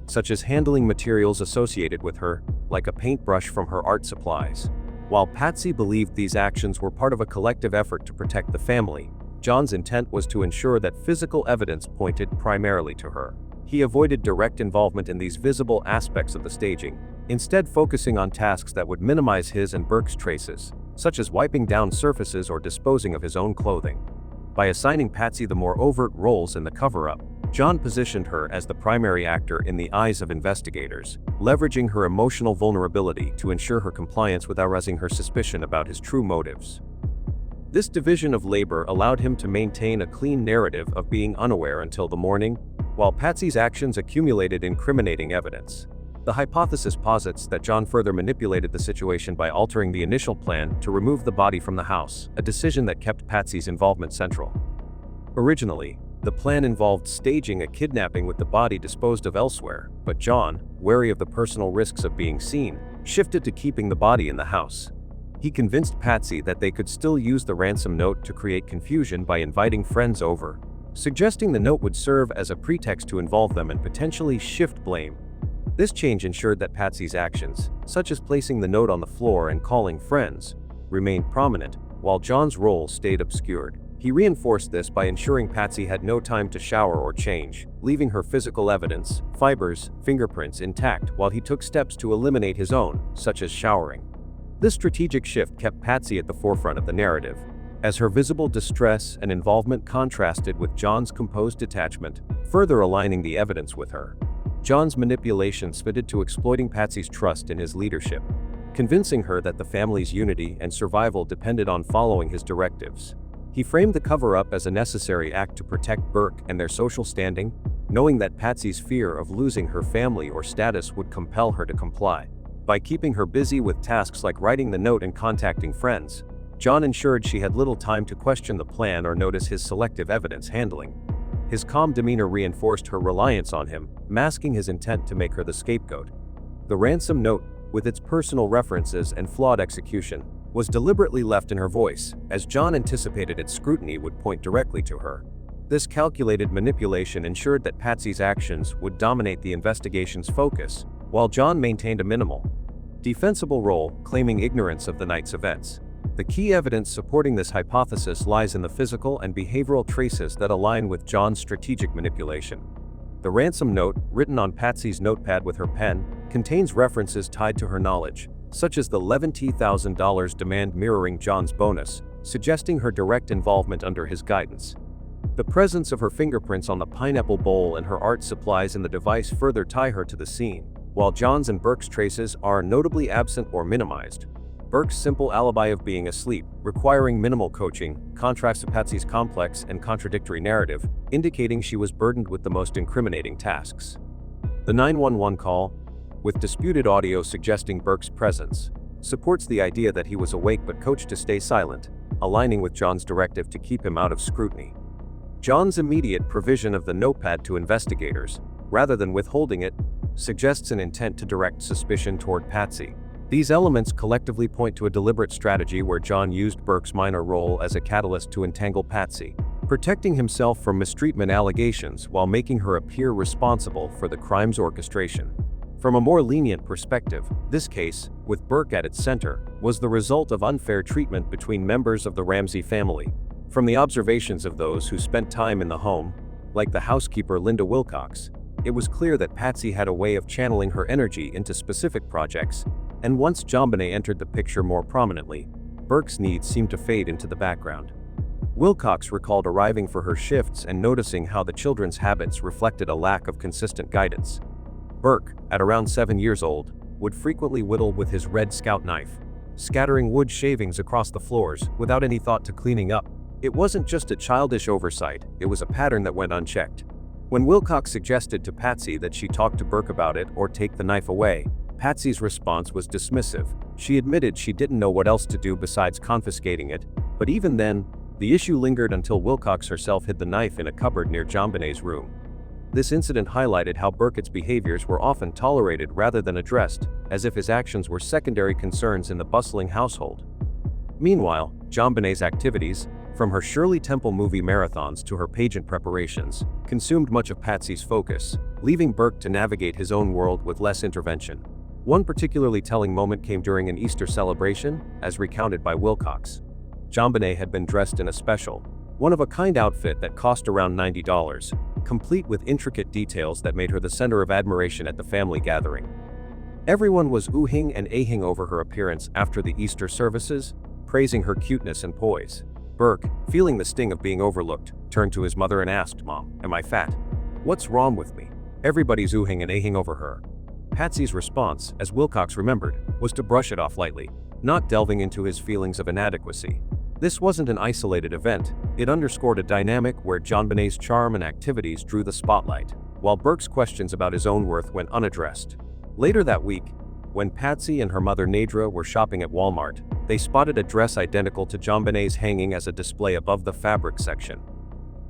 S6: such as handling materials associated with her, like a paintbrush from her art supplies. While Patsy believed these actions were part of a collective effort to protect the family, John's intent was to ensure that physical evidence pointed primarily to her. He avoided direct involvement in these visible aspects of the staging, instead focusing on tasks that would minimize his and Burke's traces, such as wiping down surfaces or disposing of his own clothing. By assigning Patsy the more overt roles in the cover-up, John positioned her as the primary actor in the eyes of investigators, leveraging her emotional vulnerability to ensure her compliance without raising her suspicion about his true motives. This division of labor allowed him to maintain a clean narrative of being unaware until the morning, while Patsy's actions accumulated incriminating evidence. The hypothesis posits that John further manipulated the situation by altering the initial plan to remove the body from the house, a decision that kept Patsy's involvement central. Originally, the plan involved staging a kidnapping with the body disposed of elsewhere, but John, wary of the personal risks of being seen, shifted to keeping the body in the house. He convinced Patsy that they could still use the ransom note to create confusion by inviting friends over, suggesting the note would serve as a pretext to involve them and potentially shift blame. This change ensured that Patsy's actions, such as placing the note on the floor and calling friends, remained prominent, while John's role stayed obscured. He reinforced this by ensuring Patsy had no time to shower or change, leaving her physical evidence, fibers, fingerprints intact while he took steps to eliminate his own, such as showering. This strategic shift kept Patsy at the forefront of the narrative, as her visible distress and involvement contrasted with John's composed detachment, further aligning the evidence with her. John's manipulations fitted to exploiting Patsy's trust in his leadership, convincing her that the family's unity and survival depended on following his directives. He framed the cover-up as a necessary act to protect Burke and their social standing, knowing that Patsy's fear of losing her family or status would compel her to comply. By keeping her busy with tasks like writing the note and contacting friends, John ensured she had little time to question the plan or notice his selective evidence handling. His calm demeanor reinforced her reliance on him, masking his intent to make her the scapegoat. The ransom note, with its personal references and flawed execution, was deliberately left in her voice, as John anticipated its scrutiny would point directly to her. This calculated manipulation ensured that Patsy's actions would dominate the investigation's focus, while John maintained a minimal, defensible role, claiming ignorance of the night's events. The key evidence supporting this hypothesis lies in the physical and behavioral traces that align with John's strategic manipulation. The ransom note, written on Patsy's notepad with her pen, contains references tied to her knowledge, such as the $11,000 demand mirroring John's bonus, suggesting her direct involvement under his guidance. The presence of her fingerprints on the pineapple bowl and her art supplies in the device further tie her to the scene, while John's and Burke's traces are notably absent or minimized. Burke's simple alibi of being asleep, requiring minimal coaching, contrasts to Patsy's complex and contradictory narrative, indicating she was burdened with the most incriminating tasks. The 911 call, with disputed audio suggesting Burke's presence, supports the idea that he was awake but coached to stay silent, aligning with John's directive to keep him out of scrutiny. John's immediate provision of the notepad to investigators, rather than withholding it, suggests an intent to direct suspicion toward Patsy. These elements collectively point to a deliberate strategy where John used Burke's minor role as a catalyst to entangle Patsy, protecting himself from mistreatment allegations while making her appear responsible for the crime's orchestration. From a more lenient perspective, this case, with Burke at its center, was the result of unfair treatment between members of the Ramsey family. From the observations of those who spent time in the home, like the housekeeper Linda Wilcox, it was clear that Patsy had a way of channeling her energy into specific projects, and once JonBenét entered the picture more prominently, Burke's needs seemed to fade into the background. Wilcox recalled arriving for her shifts and noticing how the children's habits reflected a lack of consistent guidance. Burke, at around 7 years old, would frequently whittle with his Red Scout knife, scattering wood shavings across the floors without any thought to cleaning up. It wasn't just a childish oversight, it was a pattern that went unchecked. When Wilcox suggested to Patsy that she talk to Burke about it or take the knife away, Patsy's response was dismissive. She admitted she didn't know what else to do besides confiscating it, but even then, The issue lingered until Wilcox herself hid the knife in a cupboard near JonBenét's room. This incident highlighted how Burkett's behaviors were often tolerated rather than addressed, as if his actions were secondary concerns in the bustling household. Meanwhile, JonBenét's activities, from her Shirley Temple movie marathons to her pageant preparations, consumed much of Patsy's focus, leaving Burke to navigate his own world with less intervention. One particularly telling moment came during an Easter celebration, as recounted by Wilcox. JonBenét had been dressed in a special, one-of-a-kind outfit that cost around $90, complete with intricate details that made her the center of admiration at the family gathering. Everyone was oohing and ahing over her appearance after the Easter services, praising her cuteness and poise. Burke, feeling the sting of being overlooked, turned to his mother and asked, "Mom, am I fat? What's wrong with me? Everybody's oohing and ahing over her." Patsy's response, as Wilcox remembered, was to brush it off lightly, not delving into his feelings of inadequacy. This wasn't an isolated event, it underscored a dynamic where JonBenét's charm and activities drew the spotlight, while Burke's questions about his own worth went unaddressed. Later that week, when Patsy and her mother Nadra were shopping at Walmart, they spotted a dress identical to JonBenét's hanging as a display above the fabric section.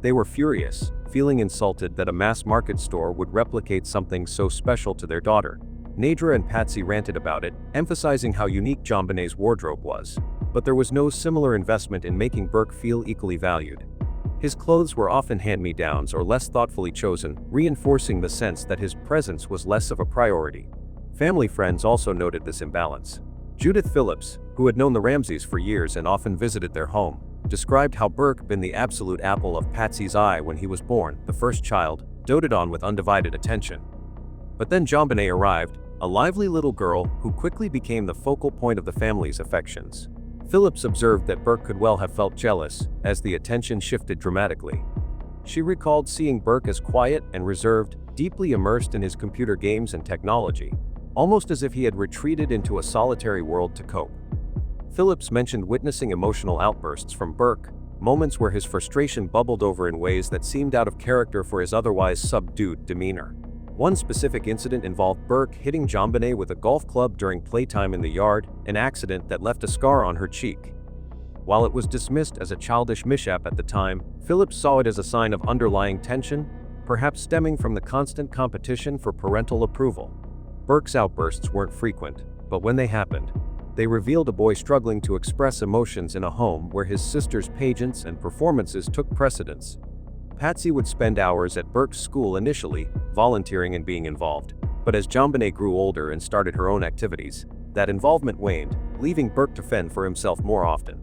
S6: They were furious, feeling insulted that a mass-market store would replicate something so special to their daughter. Nadra and Patsy ranted about it, emphasizing how unique JonBenét's wardrobe was. But there was no similar investment in making Burke feel equally valued. His clothes were often hand-me-downs or less thoughtfully chosen, reinforcing the sense that his presence was less of a priority. Family friends also noted this imbalance. Judith Phillips, who had known the Ramseys for years and often visited their home, described how Burke had been the absolute apple of Patsy's eye when he was born, the first child, doted on with undivided attention. But then JonBenet arrived, a lively little girl who quickly became the focal point of the family's affections. Phillips observed that Burke could well have felt jealous, as the attention shifted dramatically. She recalled seeing Burke as quiet and reserved, deeply immersed in his computer games and technology, almost as if he had retreated into a solitary world to cope. Phillips mentioned witnessing emotional outbursts from Burke, moments where his frustration bubbled over in ways that seemed out of character for his otherwise subdued demeanor. One specific incident involved Burke hitting JonBenet with a golf club during playtime in the yard, an accident that left a scar on her cheek. While it was dismissed as a childish mishap at the time, Phillips saw it as a sign of underlying tension, perhaps stemming from the constant competition for parental approval. Burke's outbursts weren't frequent, but when they happened, they revealed a boy struggling to express emotions in a home where his sister's pageants and performances took precedence. Patsy would spend hours at Burke's school initially, volunteering and being involved. But as JonBenet grew older and started her own activities, that involvement waned, leaving Burke to fend for himself more often.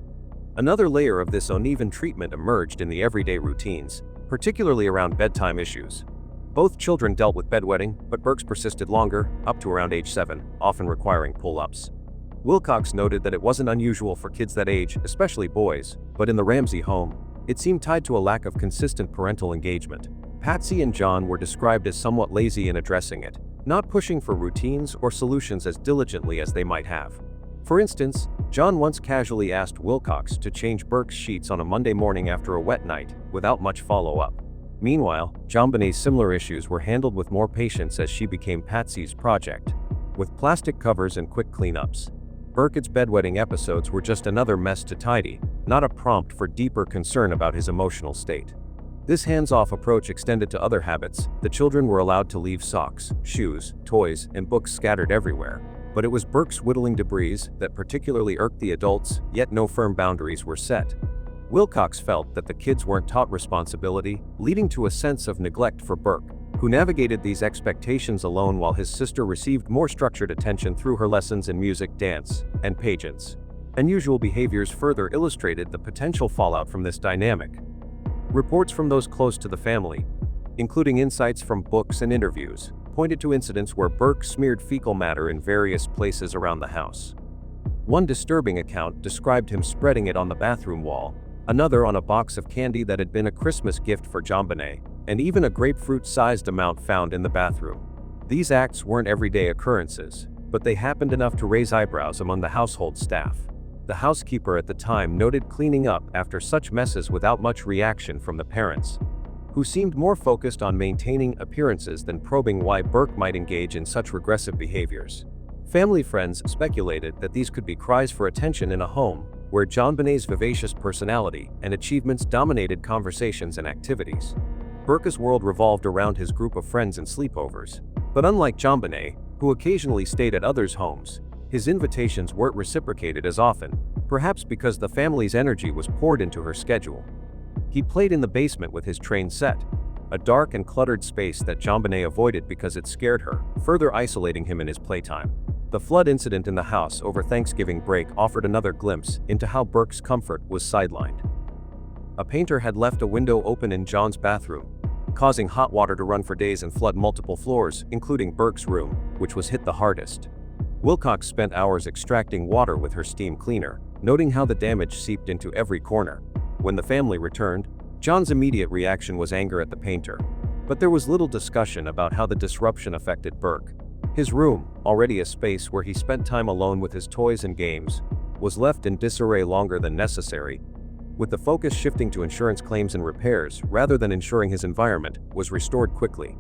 S6: Another layer of this uneven treatment emerged in the everyday routines, particularly around bedtime issues. Both children dealt with bedwetting, but Burke's persisted longer, up to around age 7, often requiring pull-ups. Wilcox noted that it wasn't unusual for kids that age, especially boys, but in the Ramsey home, it seemed tied to a lack of consistent parental engagement. Patsy and John were described as somewhat lazy in addressing it, not pushing for routines or solutions as diligently as they might have. For instance, John once casually asked Wilcox to change Burke's sheets on a Monday morning after a wet night, without much follow-up. Meanwhile, JonBenet's similar issues were handled with more patience as she became Patsy's project. With plastic covers and quick cleanups, Burkett's bedwetting episodes were just another mess to tidy, not a prompt for deeper concern about his emotional state. This hands-off approach extended to other habits. The children were allowed to leave socks, shoes, toys, and books scattered everywhere. But it was Burke's whittling debris that particularly irked the adults, yet no firm boundaries were set. Wilcox felt that the kids weren't taught responsibility, leading to a sense of neglect for Burke, who navigated these expectations alone while his sister received more structured attention through her lessons in music, dance, and pageants. Unusual behaviors further illustrated the potential fallout from this dynamic. Reports from those close to the family, including insights from books and interviews, pointed to incidents where Burke smeared fecal matter in various places around the house. One disturbing account described him spreading it on the bathroom wall, another on a box of candy that had been a Christmas gift for JonBenet, and even a grapefruit-sized amount found in the bathroom. These acts weren't everyday occurrences, but they happened enough to raise eyebrows among the household staff. The housekeeper at the time noted cleaning up after such messes without much reaction from the parents, who seemed more focused on maintaining appearances than probing why Burke might engage in such regressive behaviors. Family friends speculated that these could be cries for attention in a home where JonBenét's vivacious personality and achievements dominated conversations and activities. Burke's world revolved around his group of friends and sleepovers. But unlike JonBenét, who occasionally stayed at others' homes, his invitations weren't reciprocated as often, perhaps because the family's energy was poured into her schedule. He played in the basement with his train set, a dark and cluttered space that JonBenet avoided because it scared her, further isolating him in his playtime. The flood incident in the house over Thanksgiving break offered another glimpse into how Burke's comfort was sidelined. A painter had left a window open in John's bathroom, causing hot water to run for days and flood multiple floors, including Burke's room, which was hit the hardest. Wilcox spent hours extracting water with her steam cleaner, noting how the damage seeped into every corner. When the family returned, John's immediate reaction was anger at the painter. But there was little discussion about how the disruption affected Burke. His room, already a space where he spent time alone with his toys and games, was left in disarray longer than necessary, with the focus shifting to insurance claims and repairs rather than ensuring his environment was restored quickly.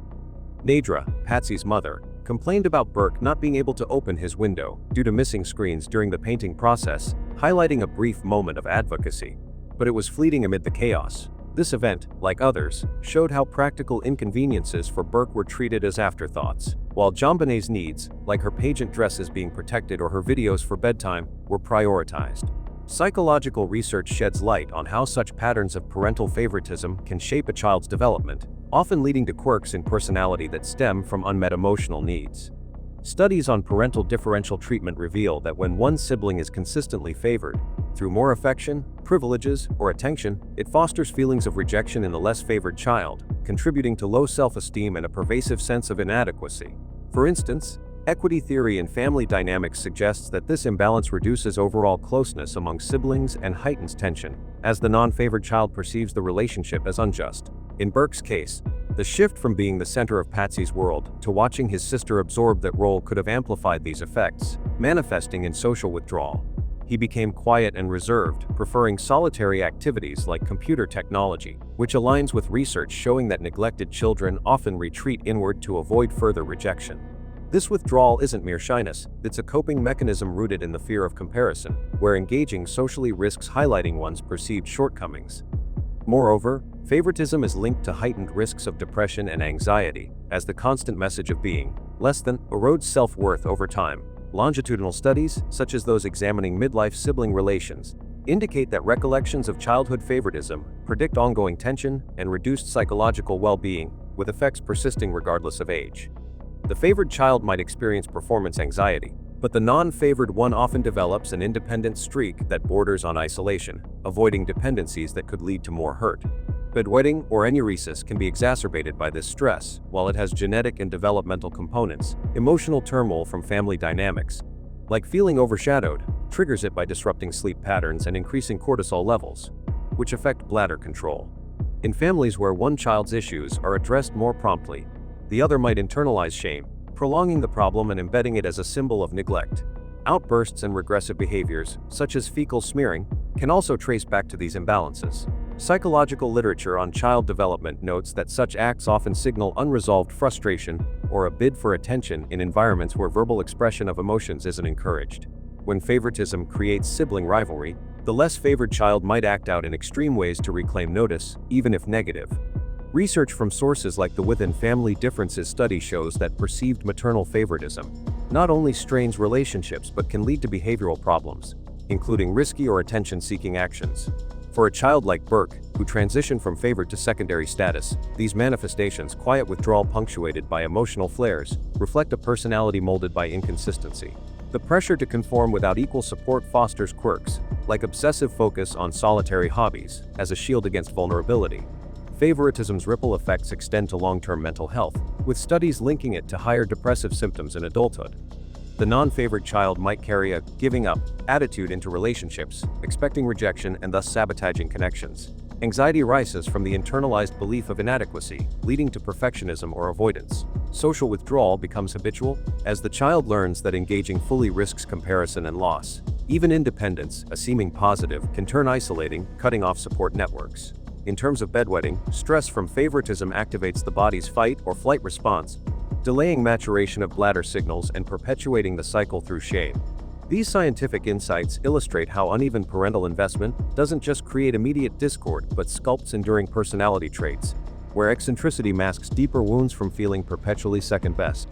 S6: Nadra, Patsy's mother, complained about Burke not being able to open his window due to missing screens during the painting process, highlighting a brief moment of advocacy. But it was fleeting amid the chaos. This event, like others, showed how practical inconveniences for Burke were treated as afterthoughts, while JonBenét's needs, like her pageant dresses being protected or her videos for bedtime, were prioritized. Psychological research sheds light on how such patterns of parental favoritism can shape a child's development, often leading to quirks in personality that stem from unmet emotional needs. Studies on parental differential treatment reveal that when one sibling is consistently favored, through more affection, privileges, or attention, it fosters feelings of rejection in the less favored child, contributing to low self-esteem and a pervasive sense of inadequacy. For instance, equity theory in family dynamics suggests that this imbalance reduces overall closeness among siblings and heightens tension, as the non-favored child perceives the relationship as unjust. In Burke's case, the shift from being the center of Patsy's world to watching his sister absorb that role could have amplified these effects, manifesting in social withdrawal. He became quiet and reserved, preferring solitary activities like computer technology, which aligns with research showing that neglected children often retreat inward to avoid further rejection. This withdrawal isn't mere shyness, it's a coping mechanism rooted in the fear of comparison, where engaging socially risks highlighting one's perceived shortcomings. Moreover, favoritism is linked to heightened risks of depression and anxiety, as the constant message of being less than erodes self-worth over time. Longitudinal studies, such as those examining midlife sibling relations, indicate that recollections of childhood favoritism predict ongoing tension and reduced psychological well-being, with effects persisting regardless of age. The favored child might experience performance anxiety, but the non-favored one often develops an independent streak that borders on isolation, avoiding dependencies that could lead to more hurt. Bedwetting or enuresis can be exacerbated by this stress, while it has genetic and developmental components. Emotional turmoil from family dynamics, like feeling overshadowed, triggers it by disrupting sleep patterns and increasing cortisol levels, which affect bladder control. In families where one child's issues are addressed more promptly, the other might internalize shame, prolonging the problem and embedding it as a symbol of neglect. Outbursts and regressive behaviors, such as fecal smearing, can also trace back to these imbalances. Psychological literature on child development notes that such acts often signal unresolved frustration or a bid for attention in environments where verbal expression of emotions isn't encouraged. When favoritism creates sibling rivalry, the less favored child might act out in extreme ways to reclaim notice, even if negative. Research from sources like the Within Family Differences study shows that perceived maternal favoritism not only strains relationships but can lead to behavioral problems, including risky or attention-seeking actions. For a child like Burke, who transitioned from favored to secondary status, these manifestations, quiet withdrawal punctuated by emotional flares, reflect a personality molded by inconsistency. The pressure to conform without equal support fosters quirks, like obsessive focus on solitary hobbies, as a shield against vulnerability. Favoritism's ripple effects extend to long-term mental health, with studies linking it to higher depressive symptoms in adulthood. The non-favored child might carry a giving up attitude into relationships, expecting rejection and thus sabotaging connections. Anxiety rises from the internalized belief of inadequacy, leading to perfectionism or avoidance. Social withdrawal becomes habitual, as the child learns that engaging fully risks comparison and loss. Even independence, a seeming positive, can turn isolating, cutting off support networks. In terms of bedwetting, stress from favoritism activates the body's fight or flight response, delaying maturation of bladder signals and perpetuating the cycle through shame. These scientific insights illustrate how uneven parental investment doesn't just create immediate discord but sculpts enduring personality traits, where eccentricity masks deeper wounds from feeling perpetually second best.